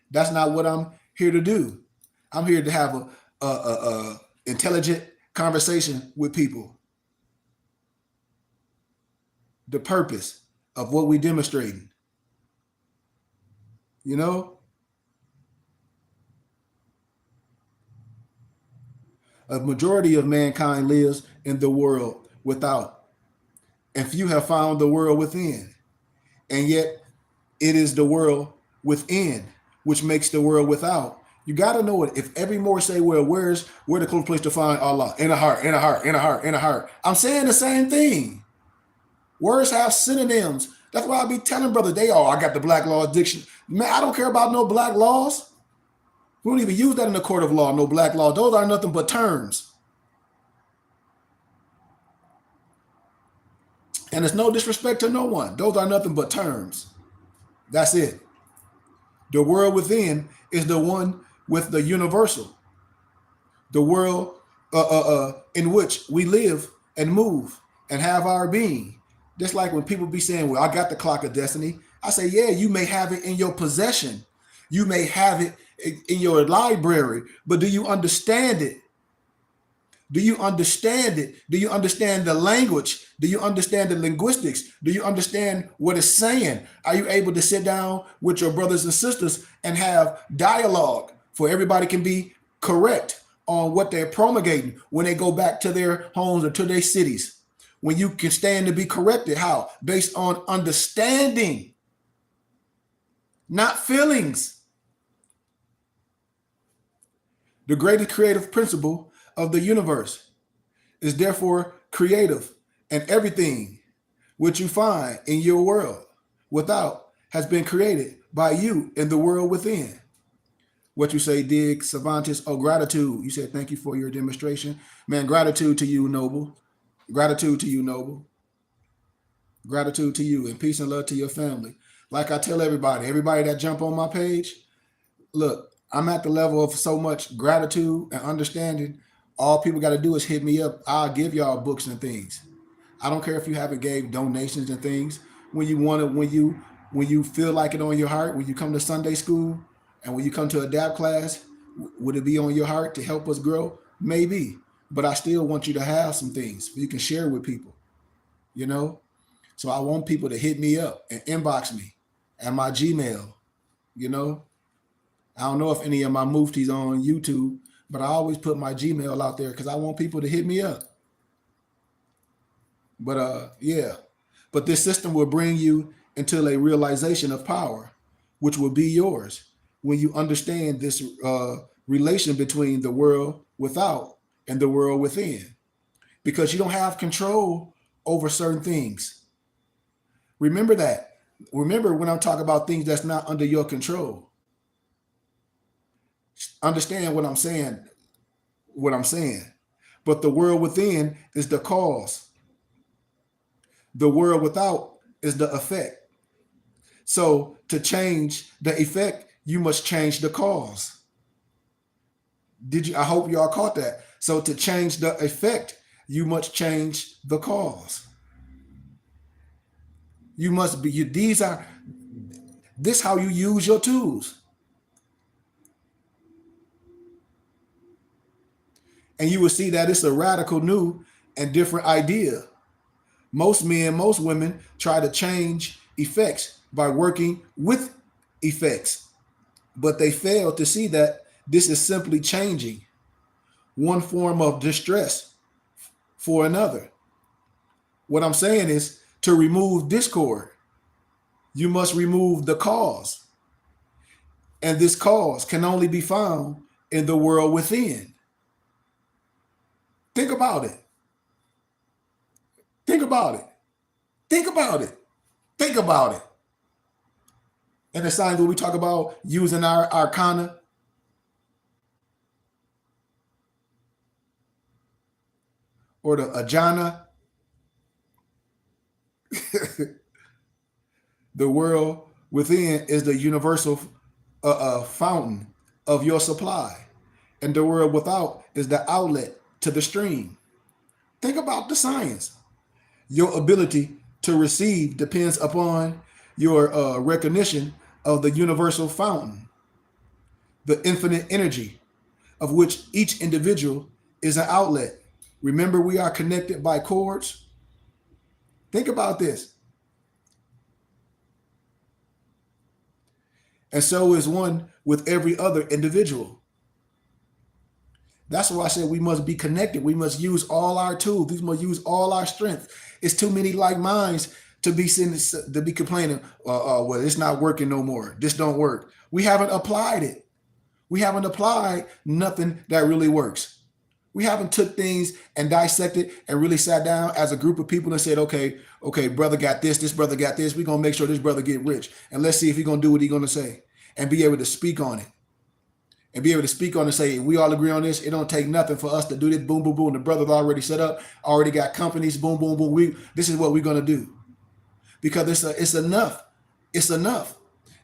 that's not what I'm here to do. I'm here to have a intelligent conversation with people. The purpose of what we're demonstrating. You know, a majority of mankind lives in the world without, and few have found the world within. And yet, it is the world within which makes the world without. You got to know it. If every more say, well, where the closest place to find Allah? In a heart, in a heart, in a heart, in a heart. I'm saying the same thing. Words have synonyms. That's why I be telling brothers, I got the Black Law Dictionary. Man, I don't care about no black laws. We don't even use that in the court of law, no black law. Those are nothing but terms. And it's no disrespect to no one. Those are nothing but terms. That's it. The world within is the one with the universal. The world in which we live and move and have our being. Just like when people be saying, well, I got the clock of destiny. I say, yeah, you may have it in your possession. You may have it in your library, but do you understand it? Do you understand it? Do you understand the language? Do you understand the linguistics? Do you understand what it's saying? Are you able to sit down with your brothers and sisters and have dialogue for everybody can be correct on what they're promulgating when they go back to their homes or to their cities? When you can stand to be corrected, how? Based on understanding, not feelings. The greatest creative principle of the universe is therefore creative, and everything which you find in your world without has been created by you in the world within. What you say, Dig Cervantes? Oh, gratitude. You said thank you for your demonstration. Man, gratitude to you, Noble. Gratitude to you, Noble. Gratitude to you, and peace and love to your family. Like I tell everybody that jump on my page, look, I'm at the level of so much gratitude and understanding. All people got to do is hit me up. I'll give y'all books and things. I don't care if you haven't gave donations and things. When you want to, when you feel like it on your heart, when you come to Sunday school and when you come to adapt class, would it be on your heart to help us grow? Maybe, but I still want you to have some things you can share with people, you know? So I want people to hit me up and inbox me at my Gmail, you know? I don't know if any of my muftis on YouTube, but I always put my Gmail out there because I want people to hit me up. But yeah, but this system will bring you into a realization of power, which will be yours when you understand this relation between the world without and the world within, because you don't have control over certain things. Remember that. Remember when I'm talking about things that's not under your control. Understand what I'm saying, what I'm saying. But the world within is the cause. The world without is the effect. So to change the effect, you must change the cause. Did you? I hope y'all caught that. So to change the effect, you must change the cause. You must be. These are this how you use your tools, and you will see that it's a radical new and different idea. Most men, most women try to change effects by working with effects, but they fail to see that this is simply changing one form of distress for another. What I'm saying is to remove discord, you must remove the cause. And this cause can only be found in the world within. Think about it. Think about it. Think about it. Think about it. And the signs where we talk about using our arcana, or the ajana, the world within is the universal fountain of your supply, and the world without is the outlet to the stream. Think about the science. Your ability to receive depends upon your recognition of the universal fountain, the infinite energy of which each individual is an outlet. Remember, we are connected by cords. Think about this. And so is one with every other individual. That's why I said we must be connected. We must use all our tools. We must use all our strength. It's too many like minds to be complaining. Well, it's not working no more. This don't work. We haven't applied it. We haven't applied nothing that really works. We haven't took things and dissected and really sat down as a group of people and said, okay, brother got this brother got this. We're gonna make sure this brother get rich, and let's see if he's gonna do what he's gonna say, and be able to speak on it. And be able to speak on and say, we all agree on this. It don't take nothing for us to do this. Boom, boom, boom. The brother's already set up, already got companies. Boom, boom, boom. This is what we're gonna do, because it's enough. It's enough.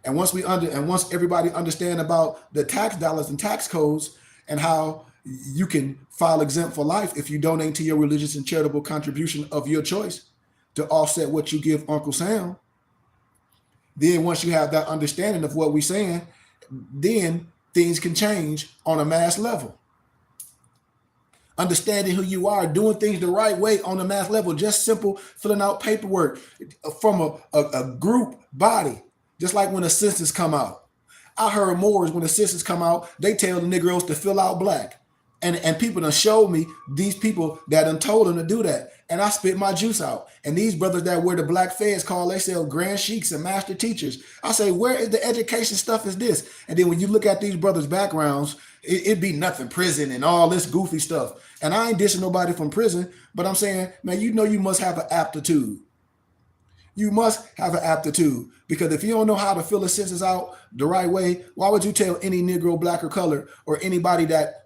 And once once everybody understand about the tax dollars and tax codes and how you can file exempt for life if you donate to your religious and charitable contribution of your choice to offset what you give Uncle Sam. Then once you have that understanding of what we're saying, then things can change on a mass level. Understanding who you are, doing things the right way on a mass level, just simple filling out paperwork from a group body, just like when the census come out. I heard Moors, when the census come out, they tell the Negroes to fill out black. And people done showed me these people that done told them to do that. And I spit my juice out. And these brothers that wear the black fez call themselves grand sheiks and master teachers. I say, where is the education stuff is this? And then when you look at these brothers' backgrounds, it'd be nothing, prison and all this goofy stuff. And I ain't dissing nobody from prison, but I'm saying, man, you know you must have an aptitude. You must have an aptitude, because if you don't know how to fill a census out the right way, why would you tell any Negro, black or color, or anybody that,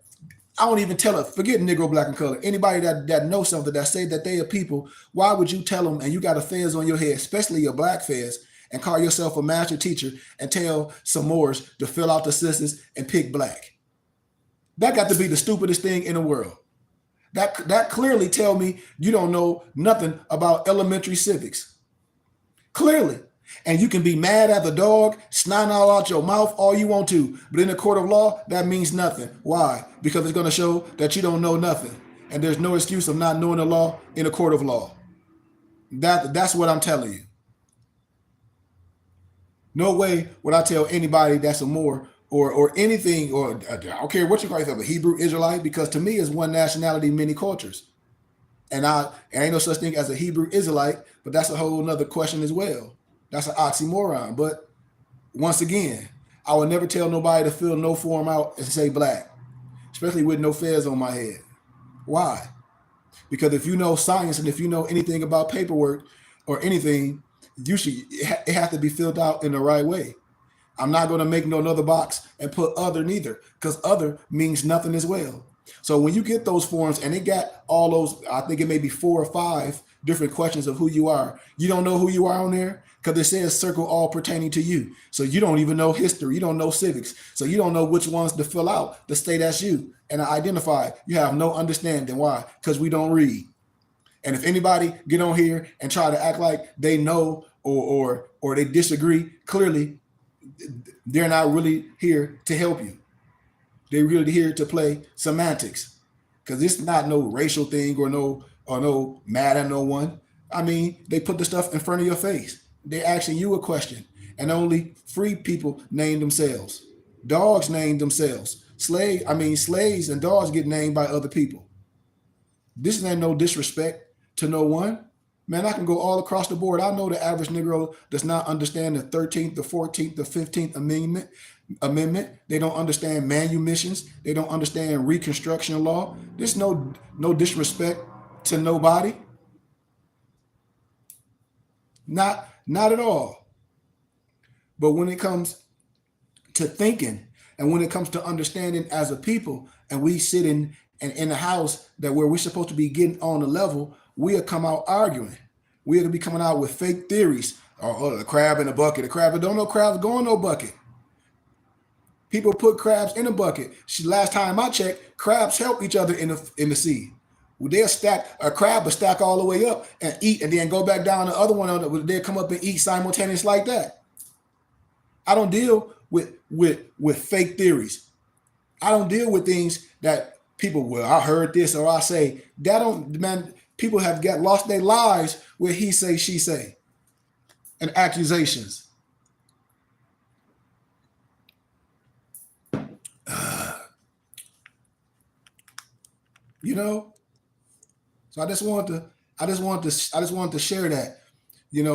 I don't even tell her, forget Negro, black, and color. Anybody that knows something, that say that they are people, why would you tell them, and you got a fez on your head, especially your black fez, and call yourself a master teacher and tell some Moors to fill out the census and pick black? That got to be the stupidest thing in the world. That clearly tell me you don't know nothing about elementary civics. Clearly. And you can be mad at the dog, snot all out your mouth all you want to, but in the court of law, that means nothing. Why? Because it's going to show that you don't know nothing. And there's no excuse of not knowing the law in a court of law. That's what I'm telling you. No way would I tell anybody that's a Moor or anything, or I don't care what you call yourself, a Hebrew Israelite, because to me it's one nationality, many cultures. And ain't no such thing as a Hebrew Israelite, but that's a whole nother question as well. That's an oxymoron. But once again, I would never tell nobody to fill no form out and say black, especially with no fez on my head. Why? Because if you know science and if you know anything about paperwork or anything, it has to be filled out in the right way. I'm not going to make no another box and put other neither, because other means nothing as well. So when you get those forms and they got all those, I think it may be 4 or 5 different questions of who you are. You don't know who you are on there because it says circle all pertaining to you. So you don't even know history. You don't know civics. So you don't know which ones to fill out to say that's you and identify. You have no understanding. Why? Because we don't read. And if anybody get on here and try to act like they know or they disagree, clearly they're not really here to help you. They're really here to play semantics, because it's not no racial thing or no mad at no one. I mean, they put the stuff in front of your face. They're asking you a question, and only free people name themselves. Dogs name themselves. Slaves and dogs get named by other people. This ain't no disrespect to no one. Man, I can go all across the board. I know the average Negro does not understand the 13th, the 14th, the 15th Amendment. They don't understand manumissions. They don't understand Reconstruction law. There's no disrespect to nobody. Not at all. But when it comes to thinking and when it comes to understanding as a people, and we sit in the house that where we're supposed to be getting on the level, we'll come out arguing. We'll be coming out with fake theories. Oh, the crab in a bucket. The crab, don't know crabs go in no bucket. People put crabs in a bucket. Last time I checked, crabs help each other in the sea. They'll stack a crab, will stack all the way up and eat, and then go back down. The other one, they'll come up and eat simultaneous like that. I don't deal with fake theories. I don't deal with things that people, well, I heard this or I say that. Don't, man. People have lost their lives with he say, she say, and accusations. You know, so I just wanted to share that,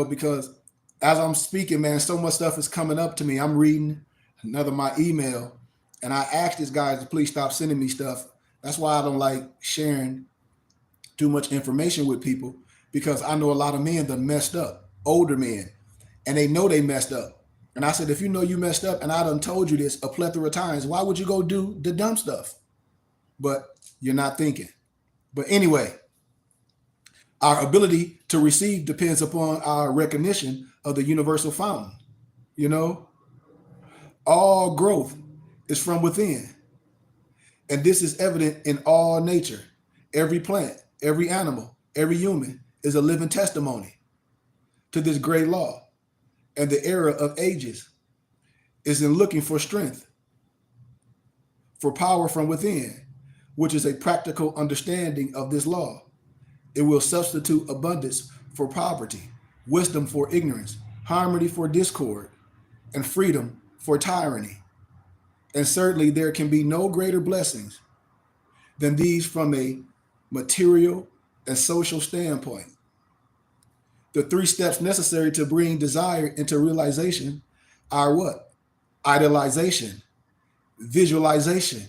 because as I'm speaking, man, so much stuff is coming up to me. I'm reading my email, and I asked this guy to please stop sending me stuff. That's why I don't like sharing too much information with people, because I know a lot of men that messed up, older men, and they know they messed up. And I said, if you know you messed up, and I done told you this a plethora of times, why would you go do the dumb stuff? But you're not thinking. But anyway, our ability to receive depends upon our recognition of the universal fountain. All growth is from within. And this is evident in all nature. Every plant, every animal, every human is a living testimony to this great law. And the era of ages is in looking for strength, for power from within, which is a practical understanding of this law. It will substitute abundance for poverty, wisdom for ignorance, harmony for discord, and freedom for tyranny. And certainly there can be no greater blessings than these from a material and social standpoint. The 3 steps necessary to bring desire into realization are what? Idealization, visualization,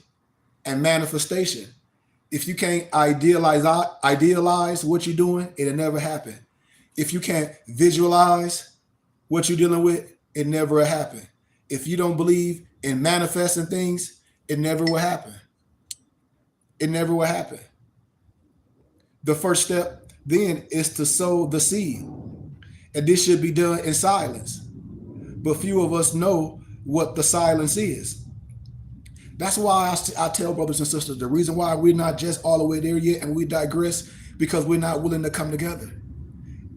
and manifestation. If you can't idealize what you're doing, it'll never happen. If you can't visualize what you're dealing with, it never will happen. If you don't believe in manifesting things, it never will happen. It never will happen. The first step then is to sow the seed. And this should be done in silence. But few of us know what the silence is. That's why I tell brothers and sisters, the reason why we're not just all the way there yet and we digress, because we're not willing to come together.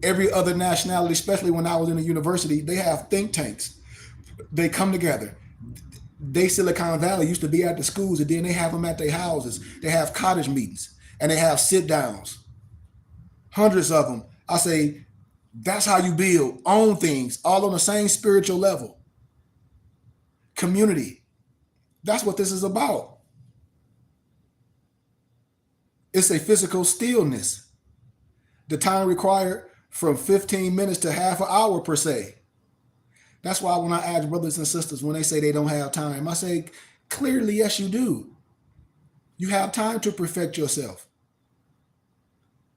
Every other nationality, especially when I was in the university, they have think tanks. They come together. Silicon Valley used to be at the schools, and then they have them at their houses. They have cottage meetings, and they have sit downs. Hundreds of them. I say, that's how you build, own things, all on the same spiritual level. Community. That's what this is about. It's a physical stillness. The time required from 15 minutes to half an hour per se. That's why when I ask brothers and sisters, when they say they don't have time, I say, clearly, yes, you do. You have time to perfect yourself.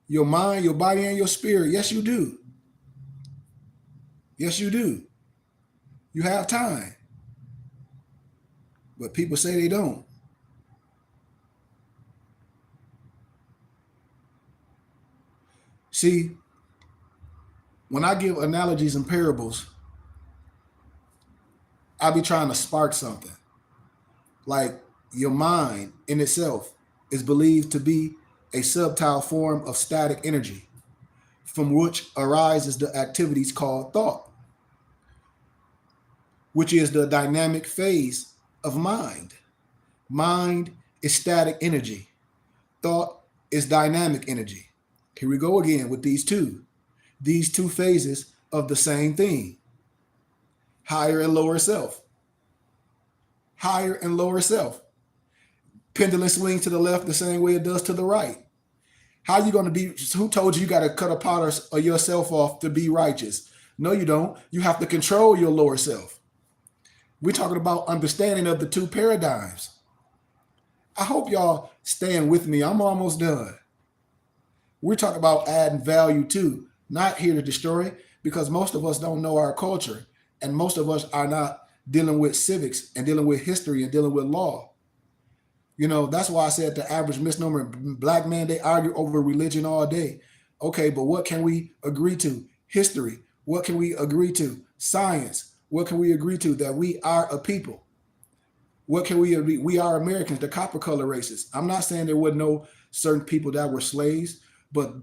Your mind, your body, and your spirit. Yes, you do. Yes, you do. You have time. but people say they don't. See, when I give analogies and parables, I be trying to spark something. Like your mind in itself is believed to be a subtle form of static energy from which arises the activities called thought, which is the dynamic phase of mind. Mind is static energy. Thought is dynamic energy. Here we go again with these two phases of the same thing. Higher and lower self. Higher and lower self. Pendulum swings to the left the same way it does to the right. How you going to be? Who told you got to cut a part of yourself off to be righteous? No, you don't. You have to control your lower self. We're talking about understanding of the two paradigms. I hope y'all staying with me. I'm almost done. We're talking about adding value too, not here to destroy, because most of us don't know our culture, and most of us are not dealing with civics and dealing with history and dealing with law. You know, that's why I said the average misnomer black man, they argue over religion all day. Okay, but what can we agree to? History. What can we agree to? Science. What can we agree to? That we are a people. What can we agree? We are Americans, the copper color races. I'm not saying there were no certain people that were slaves, but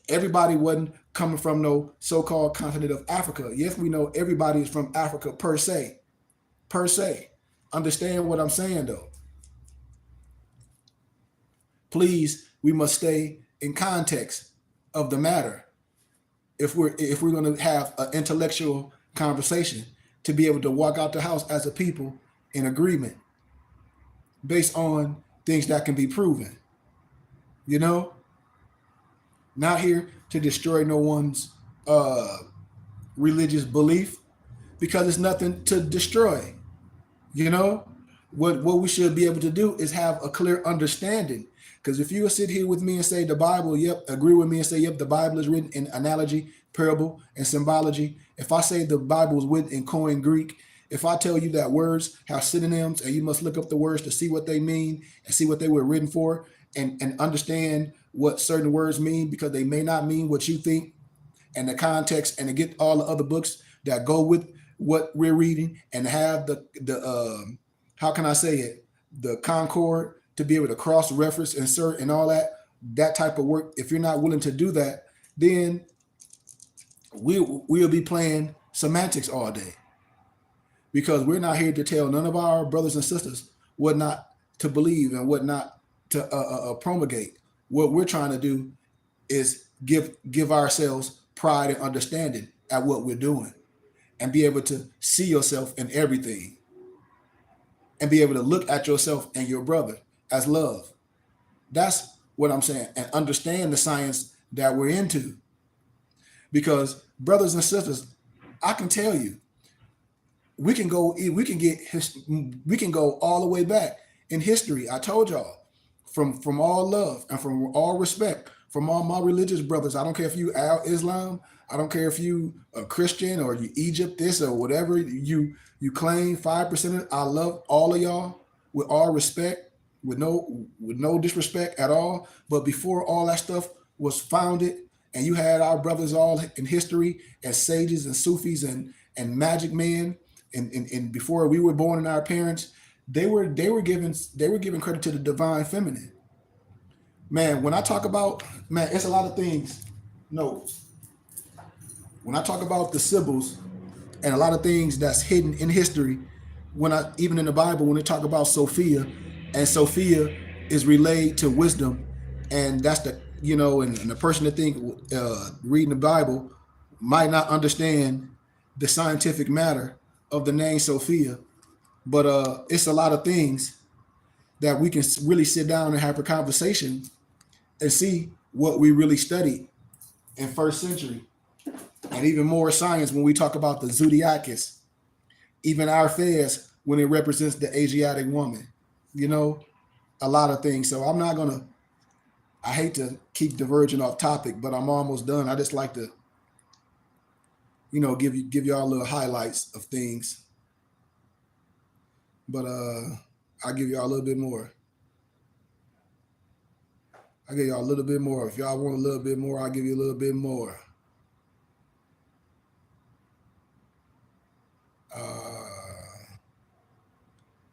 everybody wasn't coming from no so-called continent of Africa. Yes, we know everybody is from Africa per se. Per se. Understand what I'm saying though. Please, we must stay in context of the matter. If we're going to have an intellectual conversation, to be able to walk out the house as a people in agreement based on things that can be proven. You know, not here to destroy no one's religious belief, because it's nothing to destroy. You know, what we should be able to do is have a clear understanding. Because if you sit here with me and say the Bible, yep, agree with me and say, yep, the Bible is written in analogy, parable, and symbology. If I say the Bible is written in Koine Greek, if I tell you that words have synonyms and you must look up the words to see what they mean and see what they were written for, and understand what certain words mean, because they may not mean what you think, and the context, and to get all the other books that go with what we're reading, and have the how can I say it, the concord to be able to cross reference, insert, and all that type of work. If you're not willing to do that, then we'll be playing semantics all day, because we're not here to tell none of our brothers and sisters what not to believe and what not to promulgate. What we're trying to do is give ourselves pride and understanding at what we're doing, and be able to see yourself in everything, and be able to look at yourself and your brother as love. That's what I'm saying, and understand the science that we're into. Because brothers and sisters, I can tell you, we can go all the way back in history. I told y'all, from all love and from all respect, from all my religious brothers. I don't care if you Al Islam, I don't care if you a Christian or you Egypt this or whatever you claim 5%. I love all of y'all with all respect, with no disrespect at all. But before all that stuff was founded, and you had our brothers all in history as sages and Sufis and magic men, and before we were born and our parents, they were given credit to the divine feminine. Man, when I talk about, man, it's a lot of things. No, when I talk about the Sibyls and a lot of things that's hidden in history, even in the Bible, when they talk about Sophia, and Sophia is relayed to wisdom, and that's the and the person that think reading the Bible might not understand the scientific matter of the name Sophia, but it's a lot of things that we can really sit down and have a conversation and see what we really studied in first century, and even more science when we talk about the Zodiacus, even our fairs when it represents the Asiatic woman, a lot of things. So I hate to keep diverging off topic, but I'm almost done. I just like to, give y'all little highlights of things. But I'll give y'all a little bit more. I'll give y'all a little bit more. If y'all want a little bit more, I'll give you a little bit more.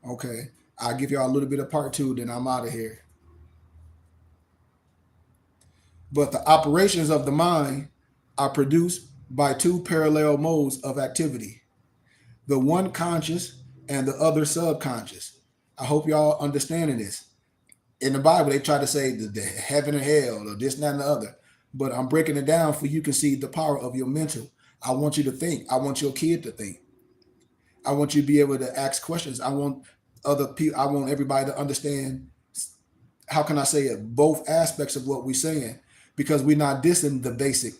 Okay. I'll give y'all a little bit of part two, then I'm out of here. But the operations of the mind are produced by two parallel modes of activity, the one conscious and the other subconscious. I hope y'all understanding this. In the Bible, they try to say the heaven and hell or this, that, and the other. But I'm breaking it down for you can see the power of your mental. I want you to think. I want your kid to think. I want you to be able to ask questions. I want other people. I want everybody to understand. How can I say it? Both aspects of what we're saying, because we're not dissing the basic.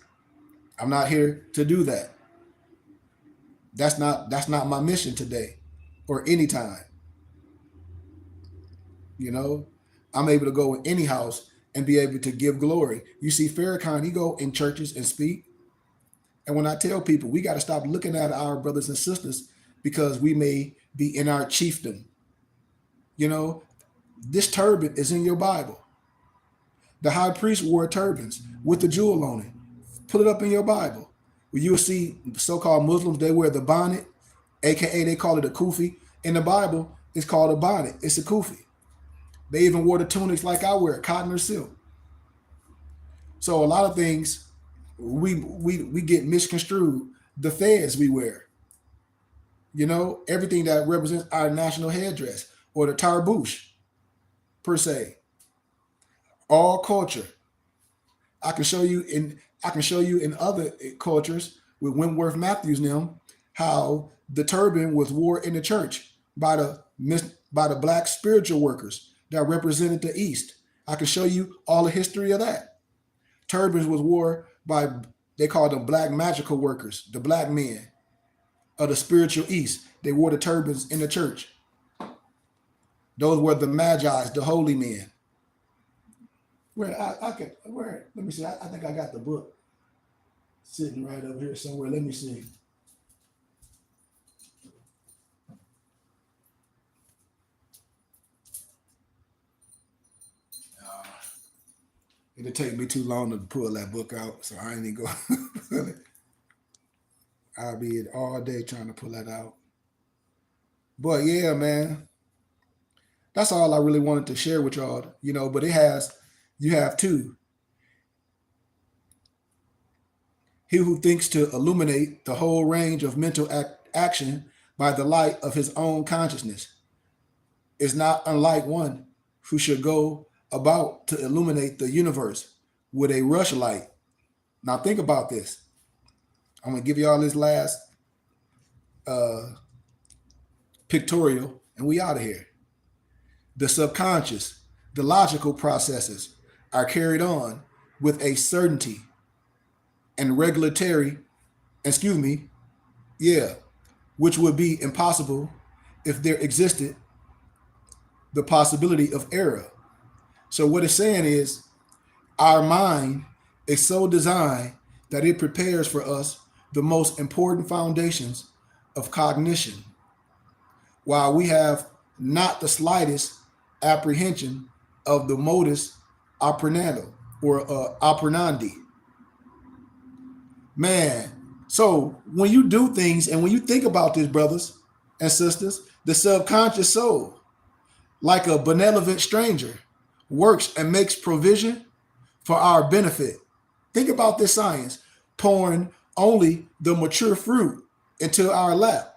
I'm not here to do that. That's not my mission today, or anytime. You know, I'm able to go in any house and be able to give glory. You see, Farrakhan, he go in churches and speak. And when I tell people, we got to stop looking at our brothers and sisters because we may be in our chiefdom. You know, this turban is in your Bible. The high priest wore turbans with the jewel on it. Put it up in your Bible. You'll see so-called Muslims, they wear the bonnet, aka they call it a kufi. In the Bible, it's called a bonnet. It's a kufi. They even wore the tunics like I wear, cotton or silk. So a lot of things we get misconstrued. The fez we wear, you know, everything that represents our national headdress or the tarbouche per se. All culture. I can show you in other cultures with Wentworth Matthews now how the turban was wore in the church by the black spiritual workers that represented the East. I can show you all the history of that. Turbans was wore by, they called them black magical workers, the black men of the spiritual East. They wore the turbans in the church. Those were the magi, the holy men. Let me see. I think I got the book sitting right over here somewhere. Let me see. It'll take me too long to pull that book out, so I ain't even going. I'll be it all day trying to pull that out. But yeah, man, that's all I really wanted to share with y'all. You know, but you have two. He who thinks to illuminate the whole range of mental action by the light of his own consciousness is not unlike one who should go about to illuminate the universe with a rushlight. Now think about this. I'm gonna give y'all this last pictorial, and we out of here. The subconscious, the logical processes are carried on with a certainty and regulatory, which would be impossible if there existed the possibility of error. So what it's saying is our mind is so designed that it prepares for us the most important foundations of cognition, while we have not the slightest apprehension of the modus operandi or operandi. Man, so when you do things and when you think about this, brothers and sisters, the subconscious soul, like a benevolent stranger, works and makes provision for our benefit. Think about this science, pouring only the mature fruit into our lap.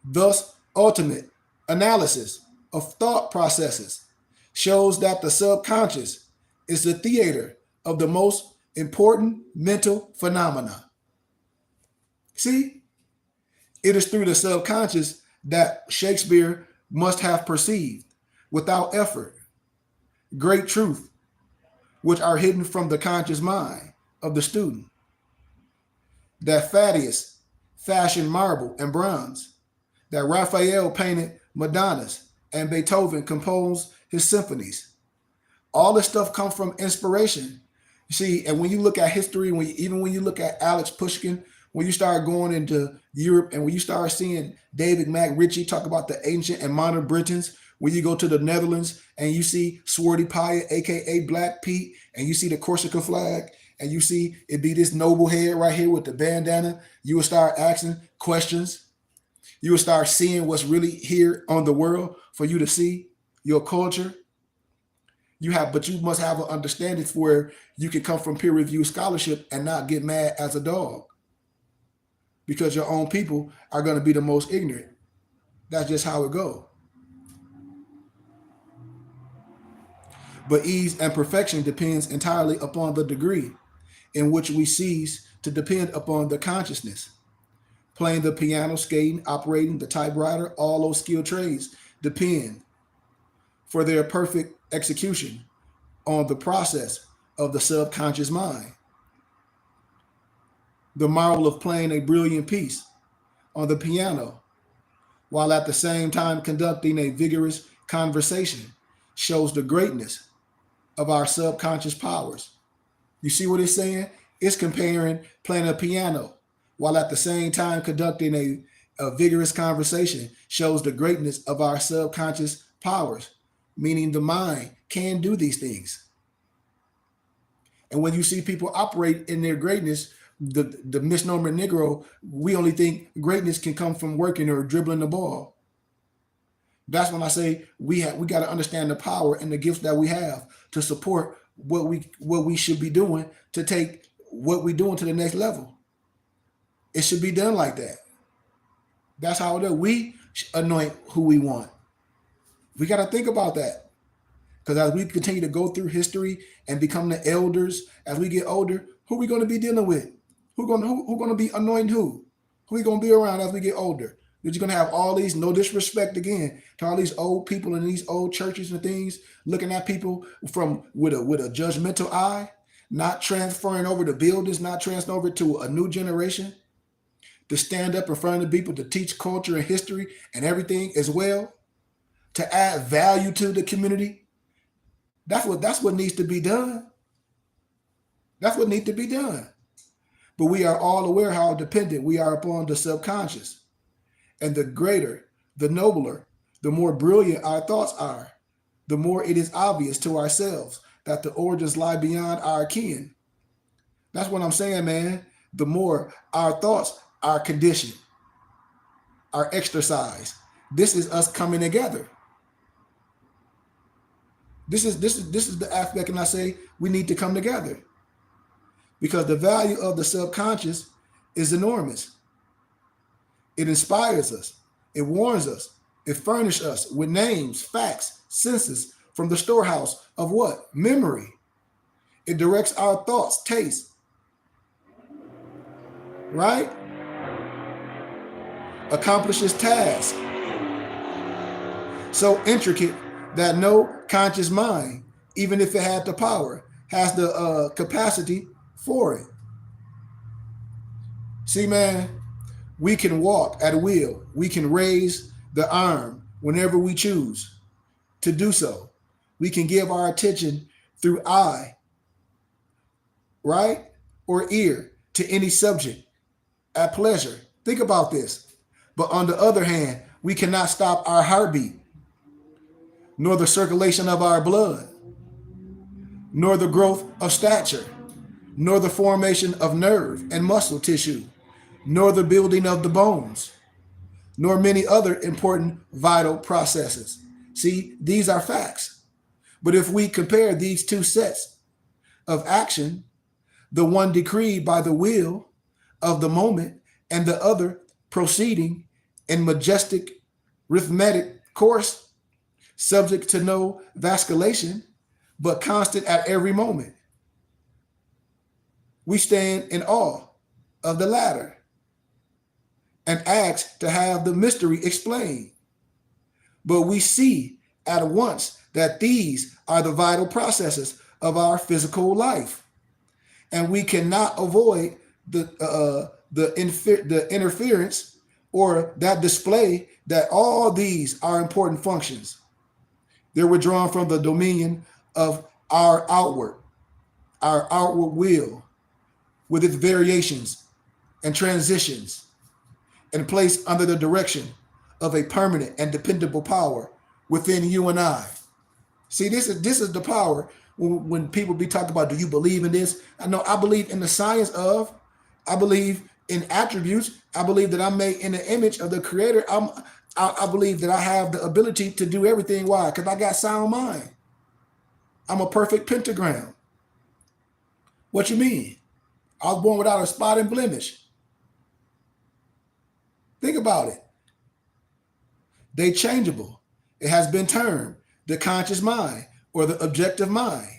Thus, ultimate analysis of thought processes shows that the subconscious is the theater of the most important mental phenomena. See, it is through the subconscious that Shakespeare must have perceived, without effort, great truth, which are hidden from the conscious mind of the student. That Thaddeus fashioned marble and bronze, that Raphael painted Madonnas, and Beethoven composed his symphonies. All this stuff comes from inspiration. You see, and when you look at history, even when you look at Alex Pushkin, when you start going into Europe and when you start seeing David McRitchie talk about the ancient and modern Britons, when you go to the Netherlands and you see Swarty Pyatt, aka Black Pete, and you see the Corsica flag, and you see it be this noble head right here with the bandana, you will start asking questions. You will start seeing what's really here on the world for you to see your culture. But you must have an understanding where you can come from peer-reviewed scholarship and not get mad as a dog, because your own people are going to be the most ignorant. That's just how it goes. But ease and perfection depends entirely upon the degree in which we cease to depend upon the consciousness. Playing the piano, skating, operating the typewriter, all those skilled trades depend for their perfect execution on the process of the subconscious mind. The marvel of playing a brilliant piece on the piano while at the same time conducting a vigorous conversation shows the greatness of our subconscious powers. You see what it's saying? It's comparing playing a piano while at the same time conducting a vigorous conversation shows the greatness of our subconscious powers, meaning the mind can do these things. And when you see people operate in their greatness, the misnomer Negro, we only think greatness can come from working or dribbling the ball. That's when I say we got to understand the power and the gifts that we have to support what we should be doing to take what we're doing to the next level. It should be done like that. That's how it is. We anoint who we want. We got to think about that. Because as we continue to go through history and become the elders, as we get older, who are we going to be dealing with? Who going to be anointing who? Who are we going to be around as we get older? You're going to have all these, no disrespect again, to all these old people in these old churches and things, looking at people with a judgmental eye, not transferring over to buildings, not transferring over to a new generation, to stand up in front of the people to teach culture and history and everything as well, to add value to the community. That's what needs to be done. That's what needs to be done. But we are all aware how dependent we are upon the subconscious. And the greater, the nobler, the more brilliant our thoughts are, the more it is obvious to ourselves that the origins lie beyond our kin. That's what I'm saying, man. The more our thoughts are conditioned, are exercised. This is us coming together. This is the aspect, and I say we need to come together, because the value of the subconscious is enormous. It inspires us. It warns us. It furnishes us with names, facts, senses from the storehouse of what? Memory. It directs our thoughts, tastes, right? Accomplishes tasks so intricate that no conscious mind, even if it had the power, has the capacity for it. See, man, we can walk at will. We can raise the arm whenever we choose to do so. We can give our attention through eye, right, or ear to any subject at pleasure. Think about this. But on the other hand, we cannot stop our heartbeat, nor the circulation of our blood, nor the growth of stature, nor the formation of nerve and muscle tissue, nor the building of the bones, nor many other important vital processes. See, these are facts. But if we compare these two sets of action, the one decreed by the will of the moment and the other proceeding in majestic rhythmic course, subject to no vacillation, but constant at every moment, we stand in awe of the latter and ask to have the mystery explained. But we see at once that these are the vital processes of our physical life, and we cannot avoid the interference or that display that all these are important functions. They're withdrawn from the dominion of our outward will with its variations and transitions and placed under the direction of a permanent and dependable power within you and I. See, this is the power. When people be talking about, do you believe in this? I know I believe in the science of, I believe in attributes. I believe that I'm made in the image of the Creator. I believe that I have the ability to do everything. Why? Because I got sound mind. I'm a perfect pentagram. What you mean? I was born without a spot and blemish. Think about it. They changeable. It has been termed the conscious mind or the objective mind,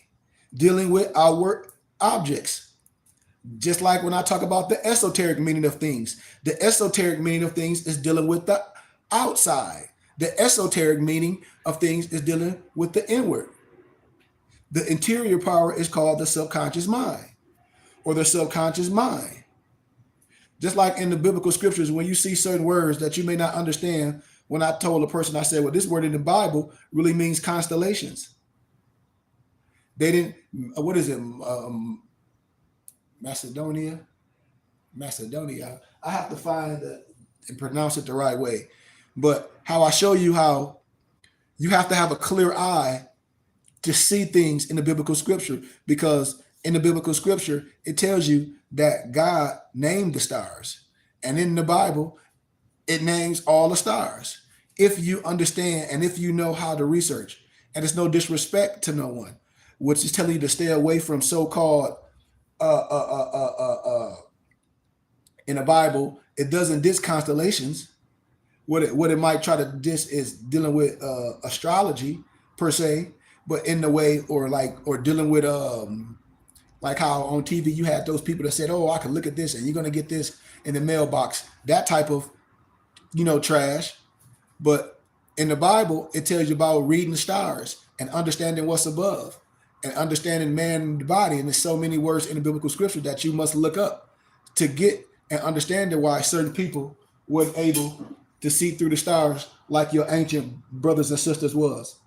dealing with outward objects. Just like when I talk about the esoteric meaning of things, the esoteric meaning of things is dealing with the outside. The esoteric meaning of things is dealing with the inward. The interior power is called the subconscious mind or the subconscious mind. Just like in the biblical scriptures, when you see certain words that you may not understand, when I told a person, I said, well, this word in the Bible really means constellations. They didn't, what is it? Macedonia. I have to find and pronounce it the right way. But how I show you how you have to have a clear eye to see things in the biblical scripture, because in the biblical scripture, it tells you that God named the stars. And in the Bible, it names all the stars. If you understand and if you know how to research, and it's no disrespect to no one, which is telling you to stay away from so-called in the Bible, it doesn't diss constellations. What it might try to diss is dealing with astrology per se, but in the way or dealing with like how on TV you had those people that said, oh, I can look at this and you're gonna get this in the mailbox, that type of trash. But in the Bible, it tells you about reading the stars and understanding what's above and understanding man and the body. And there's so many words in the biblical scripture that you must look up to get and understand why certain people weren't able to see through the stars like your ancient brothers and sisters was,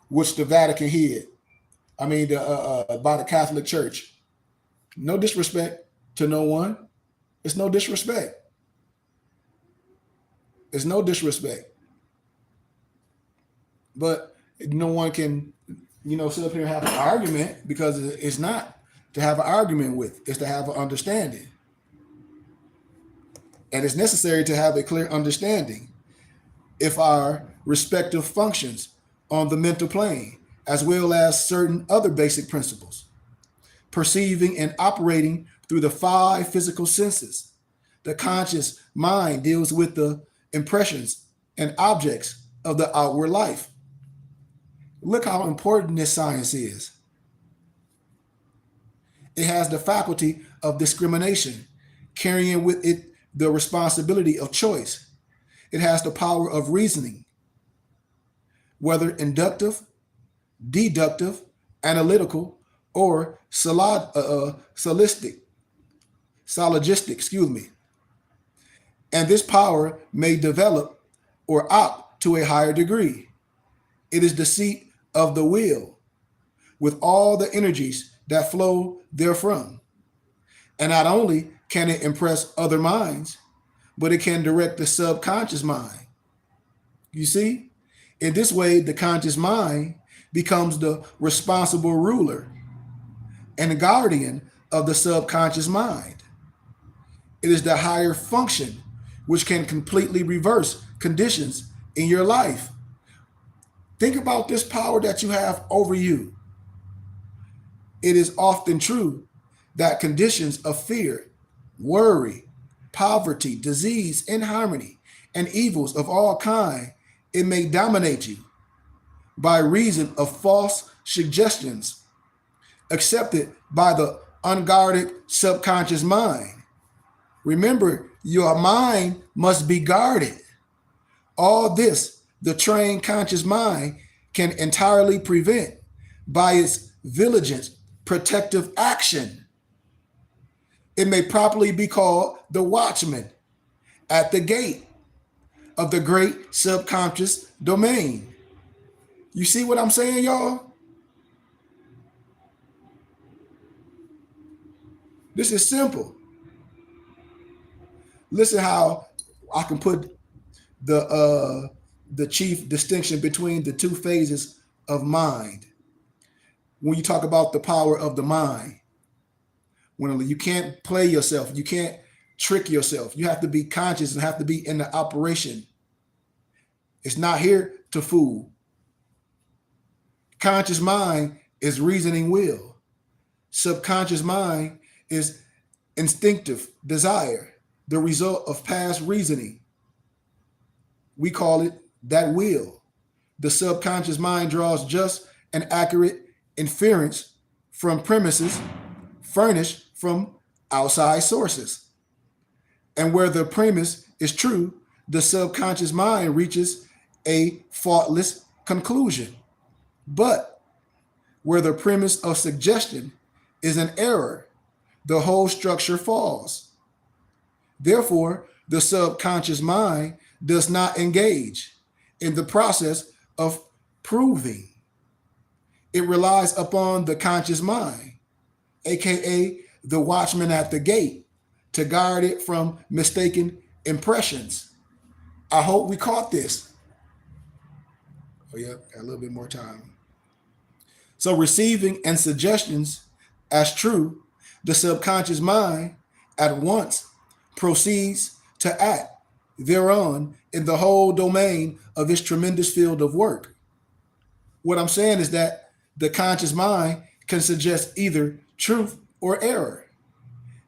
which the Vatican hid. I mean, by the Catholic Church. No disrespect to no one. It's no disrespect. It's no disrespect. But no one can, sit up here and have an argument, because it's not to have an argument with. It's to have an understanding. And it's necessary to have a clear understanding if our respective functions on the mental plane, as well as certain other basic principles, perceiving and operating through the 5 physical senses. The conscious mind deals with the impressions and objects of the outward life. Look how important this science is. It has the faculty of discrimination, carrying with it the responsibility of choice. It has the power of reasoning, whether inductive, deductive, analytical, or syllogistic, And this power may develop or opt to a higher degree. It is the seat of the will, with all the energies that flow therefrom. And not only can it impress other minds, but it can direct the subconscious mind. You see, in this way, the conscious mind becomes the responsible ruler and the guardian of the subconscious mind. It is the higher function which can completely reverse conditions in your life. Think about this power that you have over you. It is often true that conditions of fear, worry, poverty, disease, inharmony, and evils of all kinds, it may dominate you by reason of false suggestions accepted by the unguarded subconscious mind. Remember, your mind must be guarded. All this, the trained conscious mind can entirely prevent by its vigilant protective action. It may properly be called the watchman at the gate of the great subconscious domain. You see what I'm saying, y'all? This is simple. Listen how I can put the chief distinction between the two phases of mind. When you talk about the power of the mind, when you can't play yourself, you can't trick yourself. You have to be conscious and have to be in the operation. It's not here to fool. Conscious mind is reasoning will. Subconscious mind is instinctive desire, the result of past reasoning. We call it that will. The subconscious mind draws just and accurate inference from premises furnished from outside sources. And where the premise is true, the subconscious mind reaches a faultless conclusion. But where the premise of suggestion is an error, the whole structure falls. Therefore, the subconscious mind does not engage in the process of proving. It relies upon the conscious mind, aka the watchman at the gate, to guard it from mistaken impressions. I hope we caught this. Oh, yeah, got a little bit more time. So, receiving and suggestions as true, the subconscious mind at once proceeds to act thereon in the whole domain of its tremendous field of work. What I'm saying is that the conscious mind can suggest either truth or error.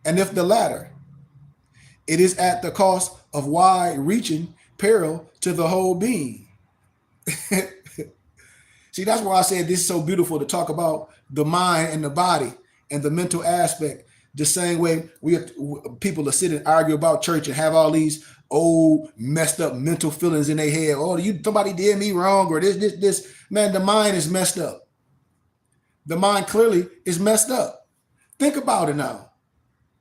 And if the latter, it is at the cost of wide-reaching peril to the whole being. See, that's why I said this is so beautiful to talk about the mind and the body and the mental aspect. The same way people will sit and argue about church and have all these old messed up mental feelings in their head. Oh, somebody did me wrong, or this. Man, the mind is messed up. The mind clearly is messed up. Think about it now.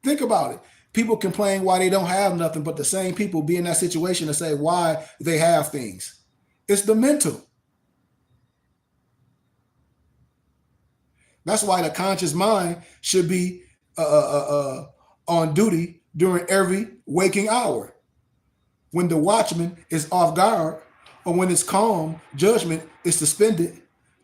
Think about it. People complain why they don't have nothing, but the same people be in that situation and say why they have things. It's the mental. That's why the conscious mind should be on duty during every waking hour. When the watchman is off guard, or when it's calm, judgment is suspended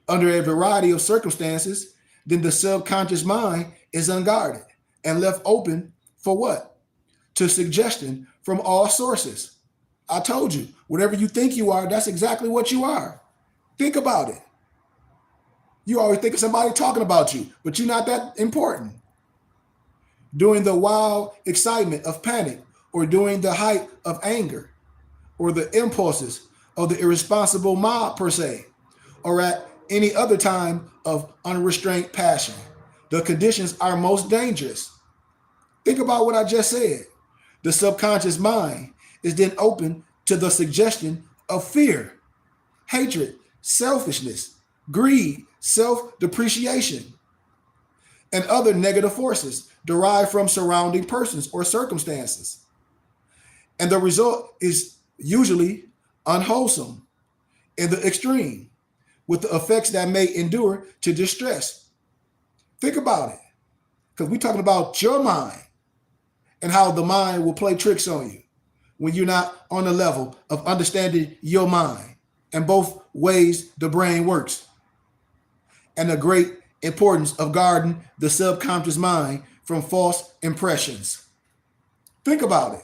under a variety of circumstances, then the subconscious mind is unguarded and left open for what? To suggestion from all sources. I told you, whatever you think you are, that's exactly what you are. Think about it. You always think of somebody talking about you, but you're not that important. During the wild excitement of panic, or during the height of anger, or the impulses of the irresponsible mob per se, or at any other time of unrestrained passion, the conditions are most dangerous. Think about what I just said. The subconscious mind is then open to the suggestion of fear, hatred, selfishness, greed, self-depreciation, and other negative forces derived from surrounding persons or circumstances. And the result is usually unwholesome in the extreme, with the effects that may endure to distress. Think about it, because we're talking about your mind and how the mind will play tricks on you when you're not on the level of understanding your mind and both ways the brain works, and the great importance of guarding the subconscious mind from false impressions. Think about it.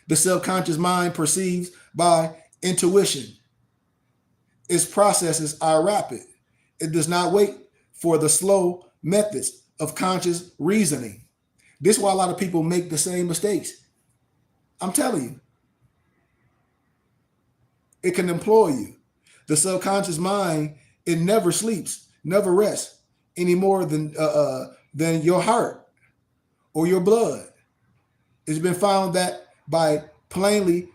The subconscious mind perceives by intuition. Its processes are rapid. It does not wait for the slow methods of conscious reasoning. This is why a lot of people make the same mistakes. I'm telling you. It can employ you. The subconscious mind, it never sleeps, never rests any more than your heart or your blood. It's been found that by plainly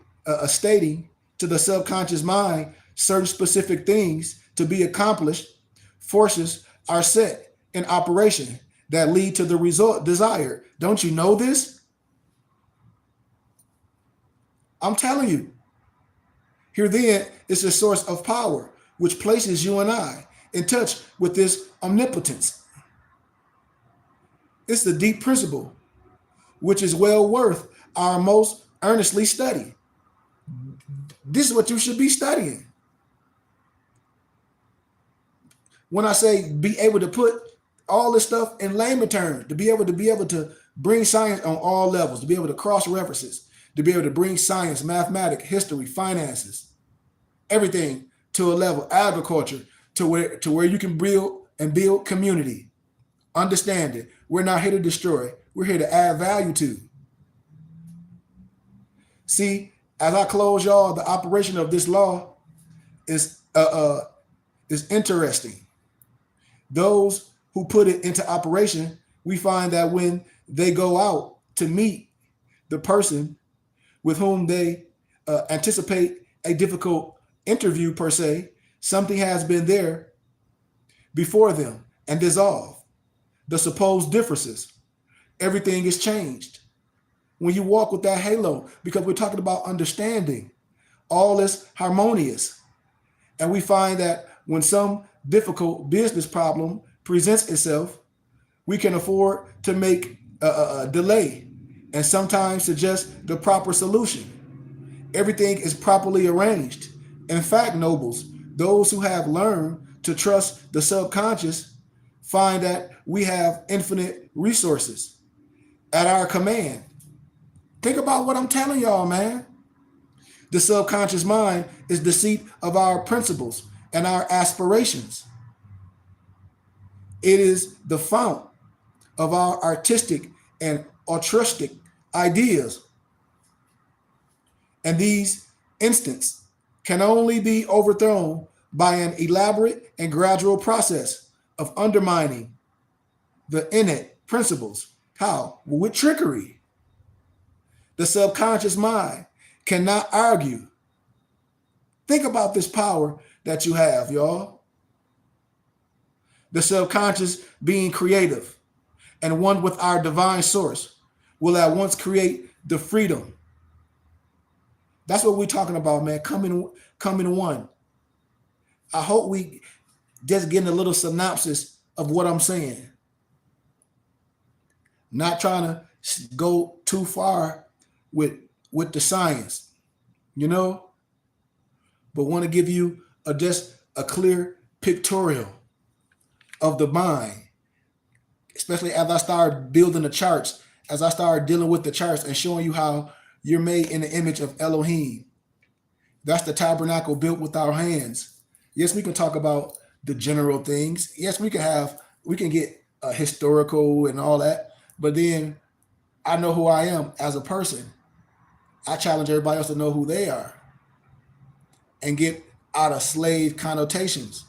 stating to the subconscious mind certain specific things to be accomplished, forces are set in operation that lead to the result desired. Don't you know this? I'm telling you. Here then is a source of power which places you and I in touch with this omnipotence. It's the deep principle which is well worth are most earnestly study. This is what you should be studying. When I say be able to put all this stuff in layman terms, to be able to bring science on all levels, to be able to cross references, to be able to bring science, mathematics, history, finances, everything to a level, agriculture, to where you can build community, understanding. We're not here to destroy. We're here to add value to. See, as I close, y'all, the operation of this law is interesting. Those who put it into operation, we find that when they go out to meet the person with whom they anticipate a difficult interview per se, something has been there before them and dissolved. The supposed differences, everything is changed. When you walk with that halo, because we're talking about understanding, all is harmonious. And we find that when some difficult business problem presents itself, we can afford to make a delay and sometimes suggest the proper solution. Everything is properly arranged. In fact, nobles, those who have learned to trust the subconscious find that we have infinite resources at our command. Think about what I'm telling y'all, man. The subconscious mind is the seat of our principles and our aspirations. It is the fount of our artistic and altruistic ideas. And these instincts can only be overthrown by an elaborate and gradual process of undermining the innate principles. How? Well, with trickery. The subconscious mind cannot argue. Think about this power that you have, y'all. The subconscious, being creative and one with our divine source, will at once create the freedom. That's what we're talking about, man. Coming one. I hope we just getting a little synopsis of what I'm saying. Not trying to go too far with the science, but want to give you just a clear pictorial of the mind, especially as I start building the charts, as I start dealing with the charts and showing you how you're made in the image of Elohim. That's the tabernacle built with our hands. Yes, we can talk about the general things. Yes, we can get historical and all that, but then I know who I am as a person. I challenge everybody else to know who they are and get out of slave connotations,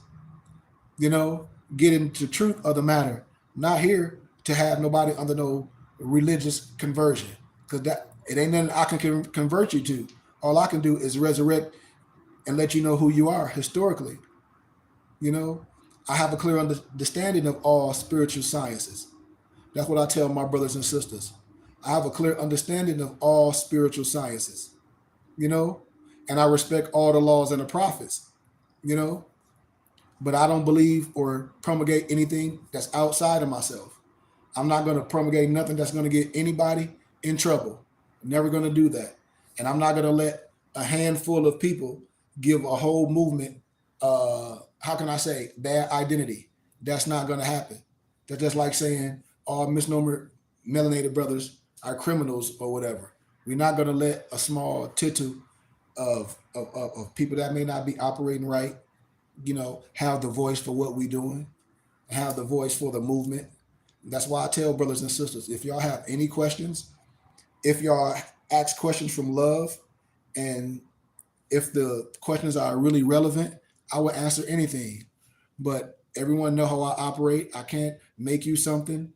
get into truth of the matter. Not here to have nobody under no religious conversion, because that it ain't nothing I can convert you to. All I can do is resurrect and let you know who you are historically. I have a clear understanding of all spiritual sciences. That's what I tell my brothers and sisters. I have a clear understanding of all spiritual sciences, and I respect all the laws and the prophets, but I don't believe or promulgate anything that's outside of myself. I'm not going to promulgate nothing that's going to get anybody in trouble. I'm never going to do that. And I'm not going to let a handful of people give a whole movement, how can I say, bad identity. That's not going to happen. That's just like saying all misnomer melanated brothers are criminals or whatever. We're not going to let a small tittle of people that may not be operating right, have the voice for what we're doing, have the voice for the movement. That's why I tell brothers and sisters, if y'all have any questions, if y'all ask questions from love, and if the questions are really relevant, I will answer anything. But everyone know how I operate. I can't make you something.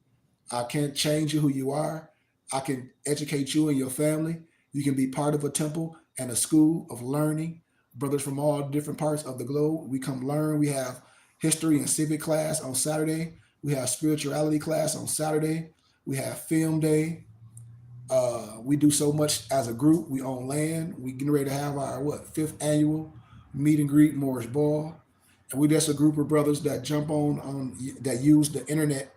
I can't change you who you are. I can educate you and your family. You can be part of a temple and a school of learning. Brothers from all different parts of the globe, we come learn. We have history and civic class on Saturday. We have spirituality class on Saturday. We have film day. We do so much as a group. We own land. We getting ready to have our 5th annual meet and greet Morris Ball, and we just a group of brothers that jump on that use the internet,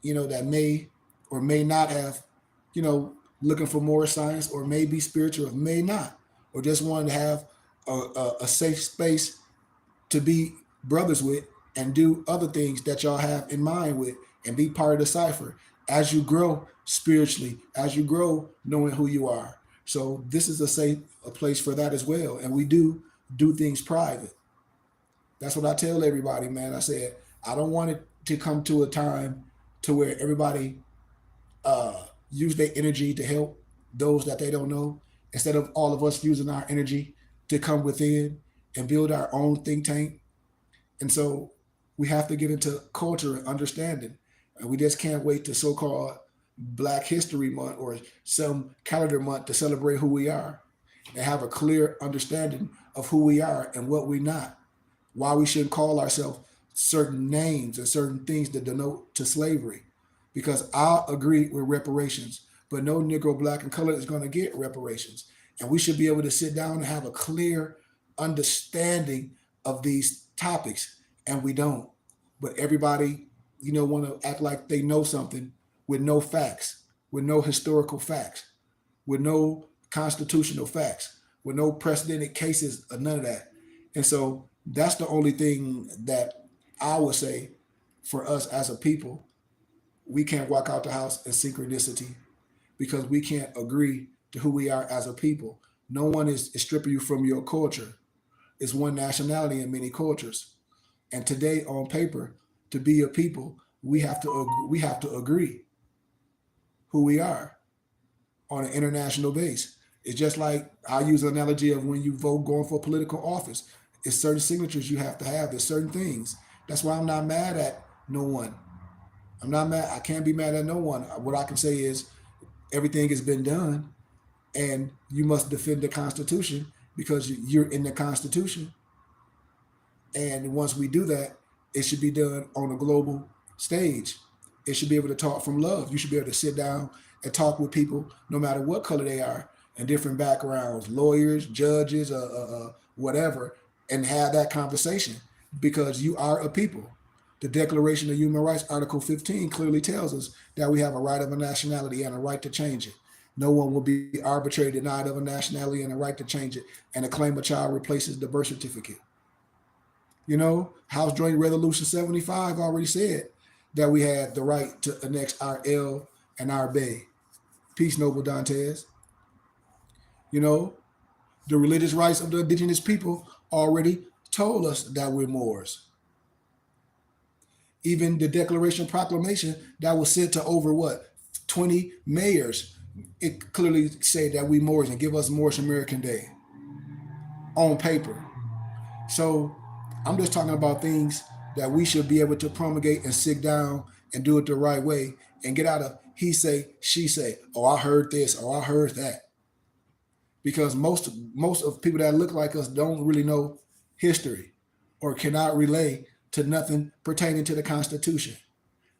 that may or may not have, looking for more science, or may be spiritual, or may not, or just wanting to have a safe space to be brothers with and do other things that y'all have in mind with and be part of the cipher as you grow spiritually, as you grow knowing who you are. So this is a place for that as well. And we do things private. That's what I tell everybody, man. I said, I don't want it to come to a time to where everybody uh, use their energy to help those that they don't know, instead of all of us using our energy to come within and build our own think tank. And so we have to get into culture and understanding. And we just can't wait to so-called Black History Month or some calendar month to celebrate who we are and have a clear understanding of who we are and what we're not. Why we shouldn't call ourselves certain names and certain things that denote to slavery. Because I agree with reparations, but no Negro, Black, and colored is going to get reparations. And we should be able to sit down and have a clear understanding of these topics, and we don't. But everybody, want to act like they know something with no facts, with no historical facts, with no constitutional facts, with no precedented cases or none of that. And so that's the only thing that I would say for us as a people. We can't walk out the house in synchronicity because we can't agree to who we are as a people. No one is stripping you from your culture. It's one nationality in many cultures. And today, on paper, to be a people, we have to agree who we are on an international base. It's just like I use an analogy of when you vote going for political office. It's certain signatures you have to have. There's certain things. That's why I'm not mad at no one. I'm not mad. I can't be mad at no one. What I can say is everything has been done, and you must defend the Constitution because you're in the Constitution. And once we do that, it should be done on a global stage. It should be able to talk from love. You should be able to sit down and talk with people, no matter what color they are, and different backgrounds, lawyers, judges, whatever, and have that conversation because you are a people. The Declaration of Human Rights, Article 15, clearly tells us that we have a right of a nationality and a right to change it. No one will be arbitrarily denied of a nationality and a right to change it, and a claim a child replaces the birth certificate. House Joint Resolution 75 already said that we had the right to annex our L and our Bay. Peace, Noble Dantes. The religious rights of the indigenous people already told us that we're Moors. Even the Declaration Proclamation that was sent to over 20 mayors, it clearly said that we Moors and give us Moorish American Day on paper. So I'm just talking about things that we should be able to promulgate and sit down and do it the right way and get out of he say, she say, oh, I heard this, or I heard that. Because most of people that look like us don't really know history or cannot relate to nothing pertaining to the Constitution.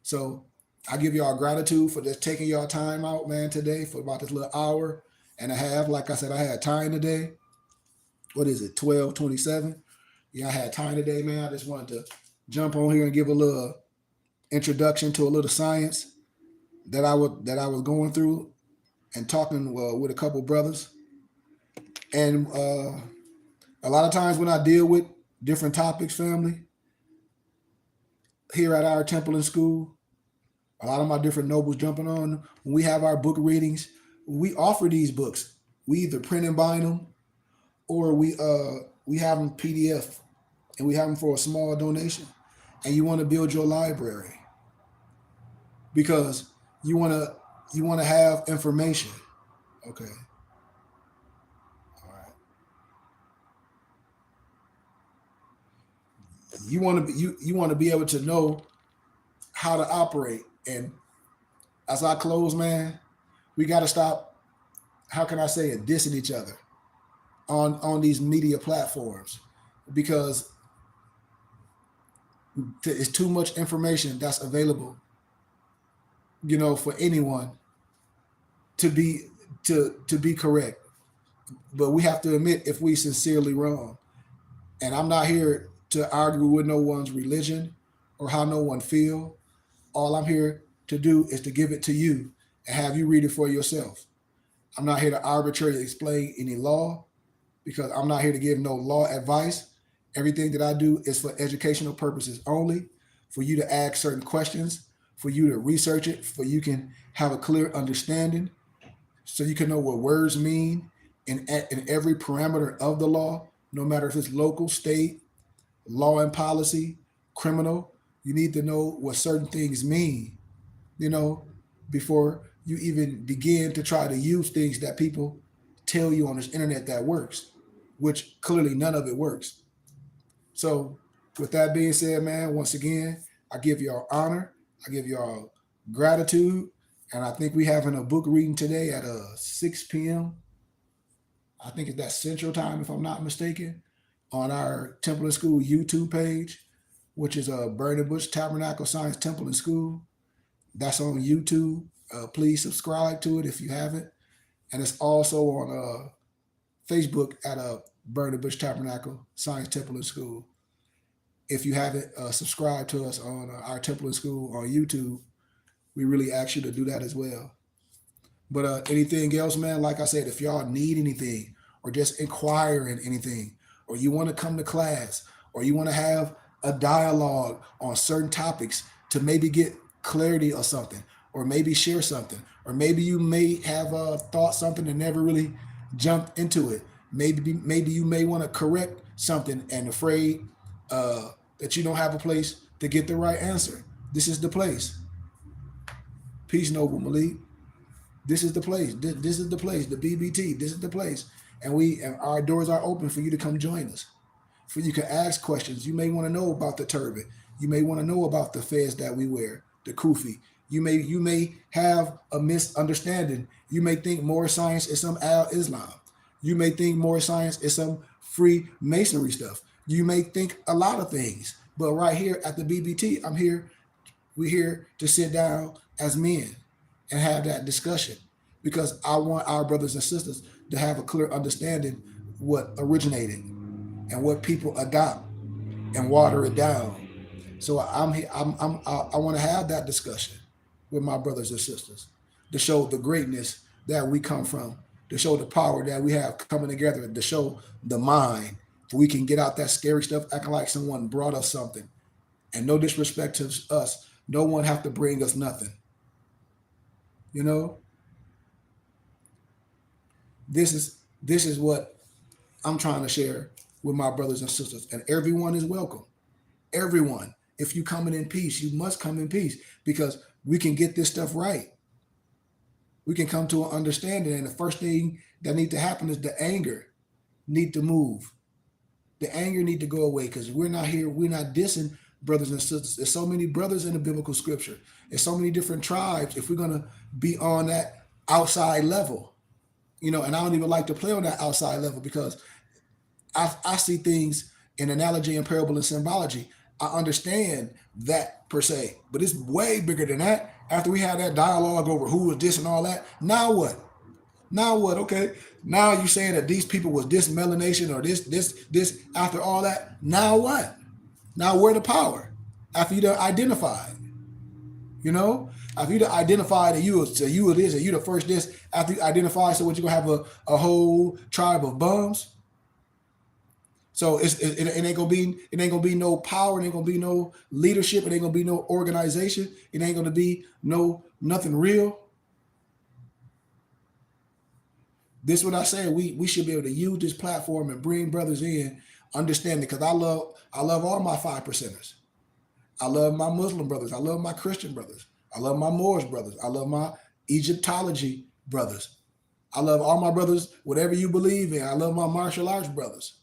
So I give y'all gratitude for just taking y'all time out, man, today for about this little hour and a half. Like I said, I had time today. What is it, 12:27? Yeah, I had time today, man. I just wanted to jump on here and give a little introduction to a little science that I was going through and talking with a couple brothers. And a lot of times when I deal with different topics, family, here at our temple and school, a lot of my different nobles jumping on, when we have our book readings, we offer these books. We either print and bind them, or we have them PDF, and we have them for a small donation. And you want to build your library because you want to have information. Okay. You want to be able to know how to operate. And as I close, man, we got to stop. How can I say it? Dissing each other on these media platforms, because it's too much information that's available, for anyone to be correct. But we have to admit if we sincerely wrong. And I'm not here to argue with no one's religion or how no one feel. All I'm here to do is to give it to you and have you read it for yourself. I'm not here to arbitrarily explain any law because I'm not here to give no law advice. Everything that I do is for educational purposes only, for you to ask certain questions, for you to research it, for you can have a clear understanding, so you can know what words mean in every parameter of the law, no matter if it's local, state, law and policy, criminal. You need to know what certain things mean, you know, before you even begin to try to use things that people tell you on this internet that works, which clearly none of it works. So, with that being said, man, once again, I give y'all honor, I give y'all gratitude, and I think we having a book reading today at 6 p.m. I think it's that Central Time, if I'm not mistaken, on our Temple and School YouTube page, which is Burning Bush Tabernacle Science Temple and School. That's on YouTube. Please subscribe to it if you haven't, and it's also on Facebook at Burning Bush Tabernacle Science Temple and School. If you haven't subscribed to us on our Temple and School on YouTube, we really ask you to do that as well. But anything else, man, like I said, if y'all need anything or just inquire in anything, or you want to come to class, or you want to have a dialogue on certain topics to maybe get clarity or something, or maybe share something, or maybe you may have thought something and never really jumped into it. Maybe you may want to correct something and afraid that you don't have a place to get the right answer. This is the place. Peace, Noble Malik. This is the place. This is the place. The BBT. This is the place. And our doors are open for you to come join us. For you can ask questions. You may want to know about the turban. You may want to know about the fez that we wear, the kufi. You may have a misunderstanding. You may think more science is some Al-Islam. You may think more science is some Freemasonry stuff. You may think a lot of things. But right here at the BBT, we're here to sit down as men and have that discussion, because I want our brothers and sisters to have a clear understanding what originated and what people adopt and water it down. So I'm here. I want to have that discussion with my brothers and sisters to show the greatness that we come from, to show the power that we have coming together, to show the mind. So we can get out that scary stuff, acting like someone brought us something. And no disrespect to us, no one have to bring us nothing. You know, this is what I'm trying to share with my brothers and sisters, and everyone is welcome. Everyone, if you coming in peace, you must come in peace, because we can get this stuff right. We can come to an understanding, and the first thing that need to happen is the anger need to move. The anger need to go away, because we're not here. We're not dissing brothers and sisters. There's so many brothers in the biblical scripture. There's so many different tribes. If we're gonna be on that outside level, you know, and I don't even like to play on that outside level, because I see things in analogy and parable and symbology. I understand that per se, but it's way bigger than that. After we had that dialogue over who was this and all that, now what? Now what? Okay, now you saying that these people was this melanation or this after all that. Now what? Now where the power? After you done identified, you know, after you done identified that you are this and you the first this. After you identify, so what, you gonna have a whole tribe of bums? So it ain't gonna be no power. It ain't gonna be no leadership. It ain't gonna be no organization. It ain't gonna be nothing real. This is what I say. We should be able to use this platform and bring brothers in, understanding, because I love all my 5%ers. I love my Muslim brothers. I love my Christian brothers. I love my Moorish brothers. I love my Egyptology brothers. I love all my brothers, whatever you believe in. I love my martial arts brothers.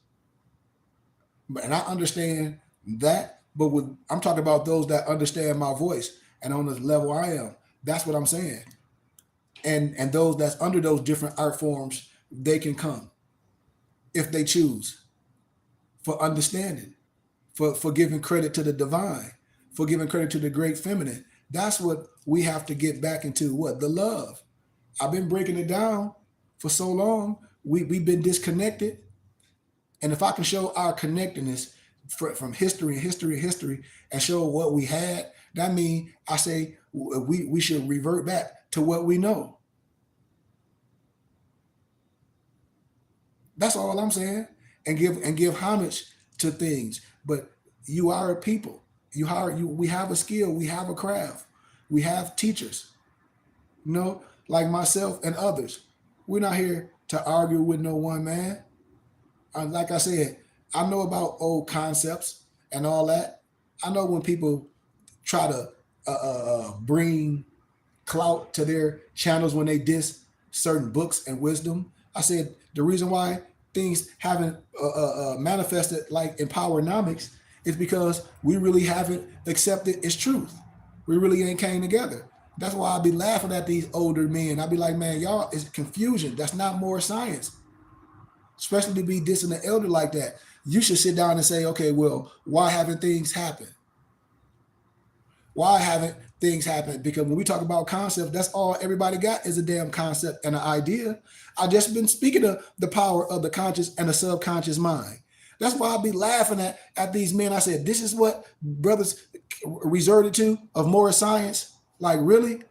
And I understand that, but I'm talking about those that understand my voice and on the level I am. That's what I'm saying. And those that's under those different art forms, they can come if they choose, for understanding, for giving credit to the divine, for giving credit to the great feminine. That's what we have to get back into. What? The love. I've been breaking it down for so long. We've been disconnected. And if I can show our connectedness from history and show what we had, that means I say we should revert back to what we know. That's all I'm saying. And give homage to things. But you are a people. We have a skill, we have a craft, we have teachers, like myself and others. We're not here to argue with no one man. Like I said, I know about old concepts and all that. I know when people try to bring clout to their channels when they diss certain books and wisdom. I said the reason why things haven't manifested like in Powernomics is because we really haven't accepted its truth. We really ain't came together. That's why I be laughing at these older men. I be like, man, y'all, it's confusion. That's not more science. Especially to be dissing the elder like that. You should sit down and say, okay, well, why haven't things happened? Why haven't things happened? Because when we talk about concepts, that's all everybody got is a damn concept and an idea. I just been speaking of the power of the conscious and the subconscious mind. That's why I be laughing at these men. I said, this is what brothers resorted to of more science. Like really?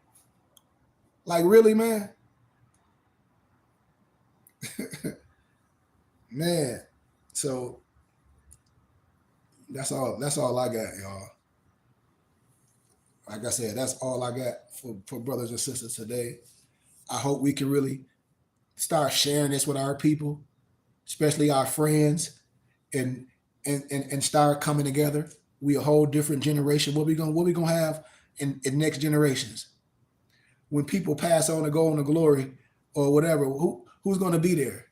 Like really, man? Man. So that's all I got, y'all. Like I said, that's all I got for brothers and sisters today. I hope we can really start sharing this with our people, especially our friends, and start coming together. We a whole different generation. What we gonna have in next generations? When people pass on to go on to glory or whatever, who's gonna be there?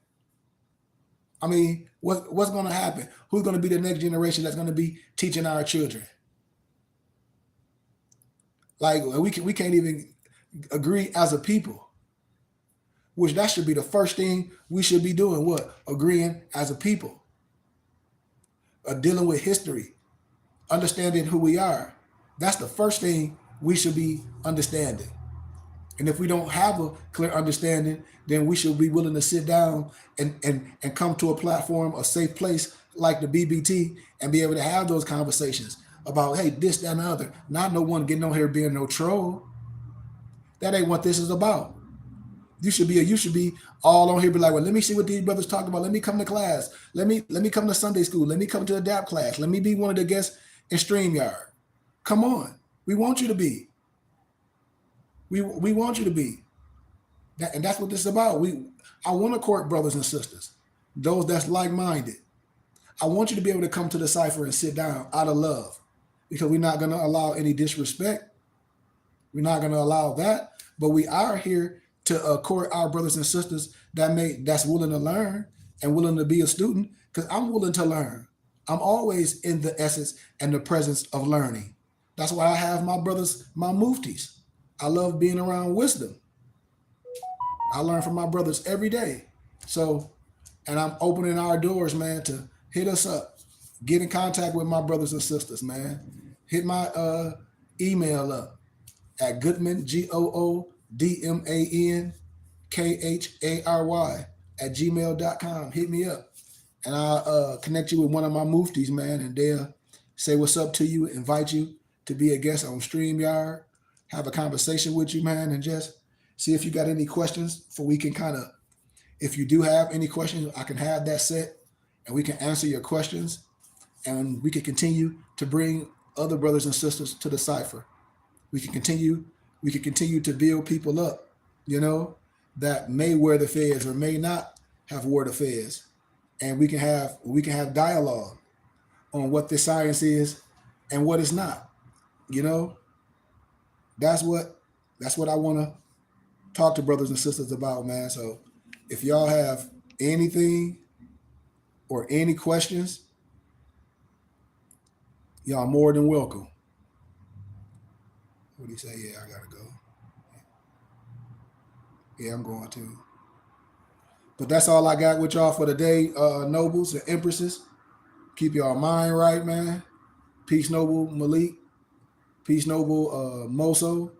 I mean, what's gonna happen? Who's gonna be the next generation that's gonna be teaching our children? Like we can't even agree as a people, which that should be the first thing we should be doing. What? Agreeing as a people, dealing with history, understanding who we are. That's the first thing we should be understanding. And if we don't have a clear understanding, then we should be willing to sit down and come to a platform, a safe place like the BBT, and be able to have those conversations about, hey, this, that, and the other. Not no one getting on here being no troll. That ain't what this is about. You should be all on here, be like, well, let me see what these brothers talk about. Let me come to class. Let me come to Sunday school. Let me come to adapt class. Let me be one of the guests in StreamYard. Come on. We want you to be. We want you to be. And that's what this is about. I want to court brothers and sisters, those that's like-minded. I want you to be able to come to the cipher and sit down out of love, because we're not going to allow any disrespect. We're not going to allow that. But we are here to court our brothers and sisters that's willing to learn and willing to be a student, because I'm willing to learn. I'm always in the essence and the presence of learning. That's why I have my brothers, my muftis. I love being around wisdom. I learn from my brothers every day. So, and I'm opening our doors, man, to hit us up. Get in contact with my brothers and sisters, man. Hit my email up at Goodman, GOODMANKHARY @gmail.com. Hit me up. And I'll connect you with one of my muftis, man, and they'll say what's up to you, invite you to be a guest on StreamYard, have a conversation with you, man, and just see if you got any questions for we can kind of, if you do have any questions, I can have that set and we can answer your questions, and we can continue to bring other brothers and sisters to the cipher. We can continue to build people up, that may wear the fez or may not have wore the fez. And we can have dialogue on what this science is and what it's not. That's what I want to talk to brothers and sisters about, man. So if y'all have anything or any questions, y'all more than welcome. What do you say? Yeah, I gotta go. Yeah, I'm going to. But that's all I got with y'all for today, nobles and empresses. Keep y'all mind right, man. Peace, noble Malik. Peace, noble Moso.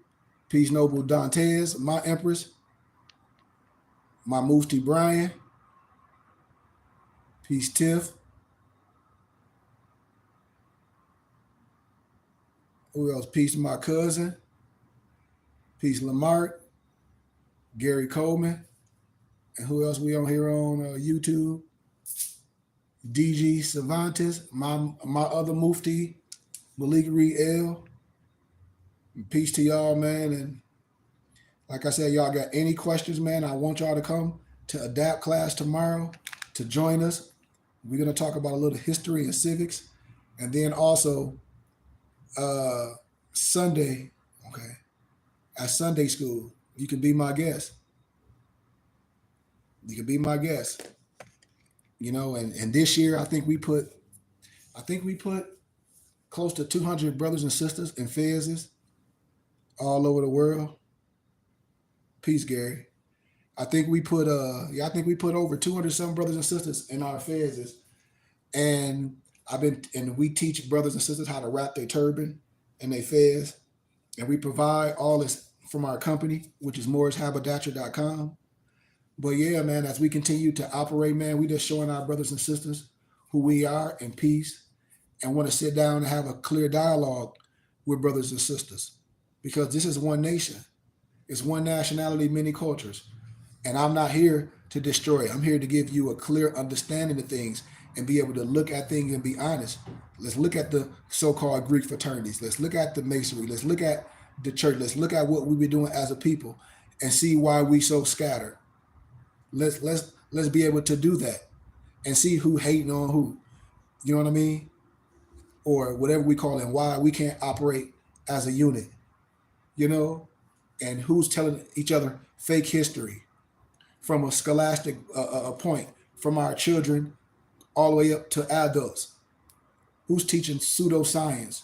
Peace, noble Dantes, my empress. My Mufti Brian. Peace, Tiff. Who else? Peace to my cousin. Peace, Lamart. Gary Coleman. And who else we on here on YouTube? DG Cervantes, my other Mufti, Malik Reed L. Peace to y'all, man. And like I said, y'all got any questions, man, I want y'all to come to Adapt class tomorrow to join us. We're going to talk about a little history and civics. And then also Sunday, okay, at Sunday school, you can be my guest. You can be my guest. You know, and this year I think we put close to 200 brothers and sisters in Fezes all over the world. Peace, Gary. I think we put over 200 some brothers and sisters in our Fezes. And we teach brothers and sisters how to wrap their turban and their fez. And we provide all this from our company, which is morrishaberdasher.com. But yeah, man, as we continue to operate, man, we just showing our brothers and sisters who we are in peace and want to sit down and have a clear dialogue with brothers and sisters. Because this is one nation. It's one nationality, many cultures. And I'm not here to destroy. I'm here to give you a clear understanding of things and be able to look at things and be honest. Let's look at the so-called Greek fraternities. Let's look at the Masonry. Let's look at the church. Let's look at what we've been doing as a people and see why we so scattered. Let's be able to do that and see who hating on who. You know what I mean? Or whatever we call it, and why we can't operate as a unit. You know? And who's telling each other fake history from a scholastic point, from our children all the way up to adults. Who's teaching pseudoscience?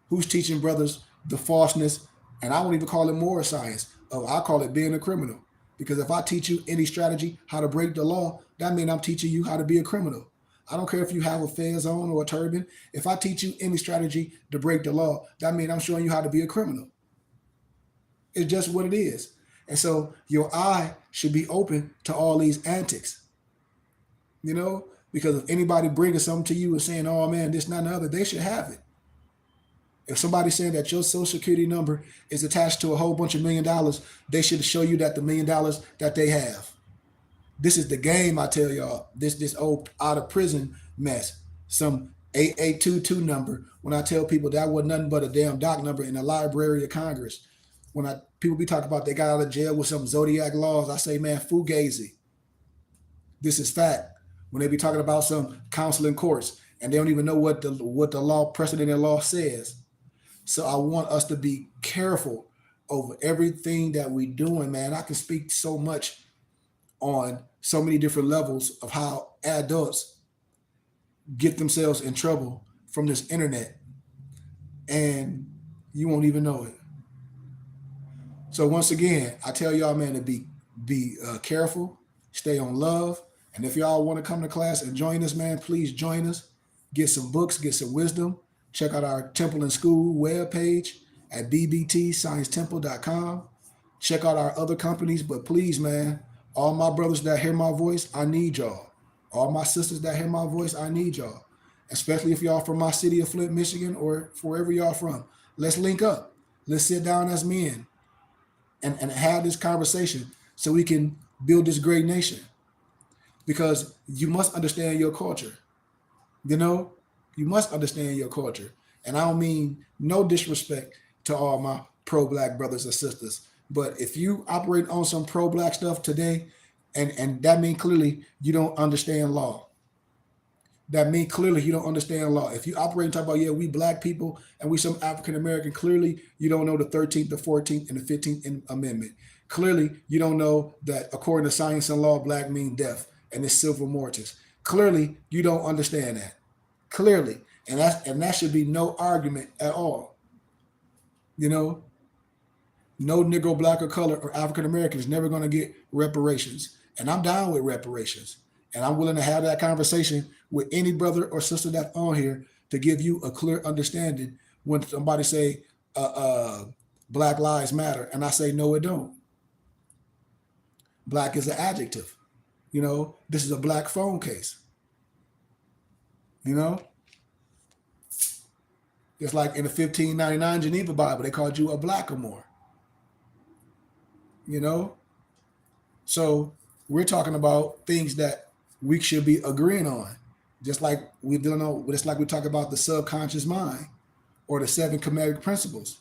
Who's teaching brothers the falseness? And I won't even call it moral science. I call it being a criminal. Because if I teach you any strategy, how to break the law, that means I'm teaching you how to be a criminal. I don't care if you have a fez on or a turban. If I teach you any strategy to break the law, that means I'm showing you how to be a criminal. It's just what it is. And so your eye should be open to all these antics. You know, because if anybody bringing something to you and saying, oh man, this, not, and the other, they should have it. If somebody's saying that your social security number is attached to a whole bunch of $1 million, they should show you that the $1 million that they have. This is the game, I tell y'all. This old out of prison mess. Some 8822 number. When I tell people that was nothing but a damn doc number in the Library of Congress. When people be talking about they got out of jail with some Zodiac laws, I say, man, fugazi. This is fact. When they be talking about some counseling courts and they don't even know what the law, precedent and law says. So I want us to be careful over everything that we doing, man. I can speak so much on so many different levels of how adults get themselves in trouble from this internet and you won't even know it. So once again, I tell y'all, man, to be careful, stay on love. And if y'all want to come to class and join us, man, please join us. Get some books, get some wisdom. Check out our Temple and School webpage at bbtsciencetemple.com. Check out our other companies, but please, man, all my brothers that hear my voice, I need y'all. All my sisters that hear my voice, I need y'all. Especially if y'all from my city of Flint, Michigan, or wherever y'all from. Let's link up. Let's sit down as men and have this conversation so we can build this great nation. Because you must understand your culture. You know, you must understand your culture. And I don't mean no disrespect to all my pro-Black brothers and sisters. But if you operate on some pro-Black stuff today, and that means clearly you don't understand law. That means clearly you don't understand law. If you operate and talk about, yeah, we Black people and we some African-American, clearly you don't know the 13th, the 14th, and the 15th Amendment. Clearly you don't know that according to science and law, Black means death and it's silver mortis. Clearly you don't understand that. Clearly. And that should be no argument at all. You know, no Negro, Black, or color or African American is never going to get reparations. And I'm down with reparations. And I'm willing to have that conversation with any brother or sister that's on here to give you a clear understanding when somebody say Black Lives Matter. And I say, no, it don't. Black is an adjective. You know, this is a Black phone case. You know? It's like in the 1599 Geneva Bible, they called you a blackamoor. You know? So we're talking about things that we should be agreeing on. Just like we don't know, just like we talk about the subconscious mind or the 7 Kemetic principles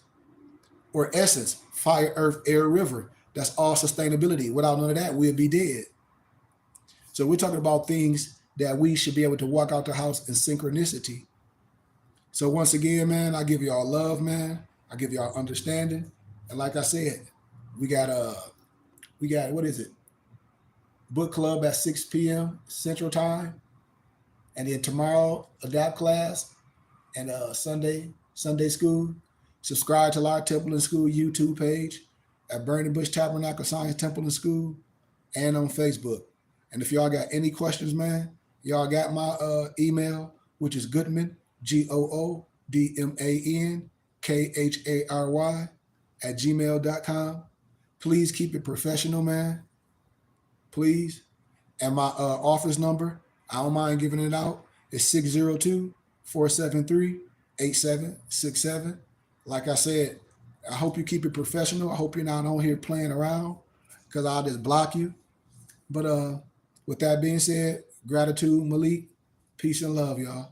or essence, fire, earth, air, river. That's all sustainability. Without none of that, we'll be dead. So we're talking about things that we should be able to walk out the house in synchronicity. So once again, man, I give y'all love, man. I give y'all understanding. And like I said, we got what is it? Book club at 6 p.m. Central Time. And then tomorrow, adapt class and Sunday school. Subscribe to our Temple and School YouTube page at Burning Bush Tabernacle Science Temple and School and on Facebook. And if y'all got any questions, man, y'all got my email, which is Goodman, GOODMANKHARY @gmail.com. Please keep it professional, man. Please. And my office number, I don't mind giving it out. It's 602-473-8767. Like I said, I hope you keep it professional. I hope you're not on here playing around because I'll just block you. But with that being said, gratitude, Malik. Peace and love, y'all.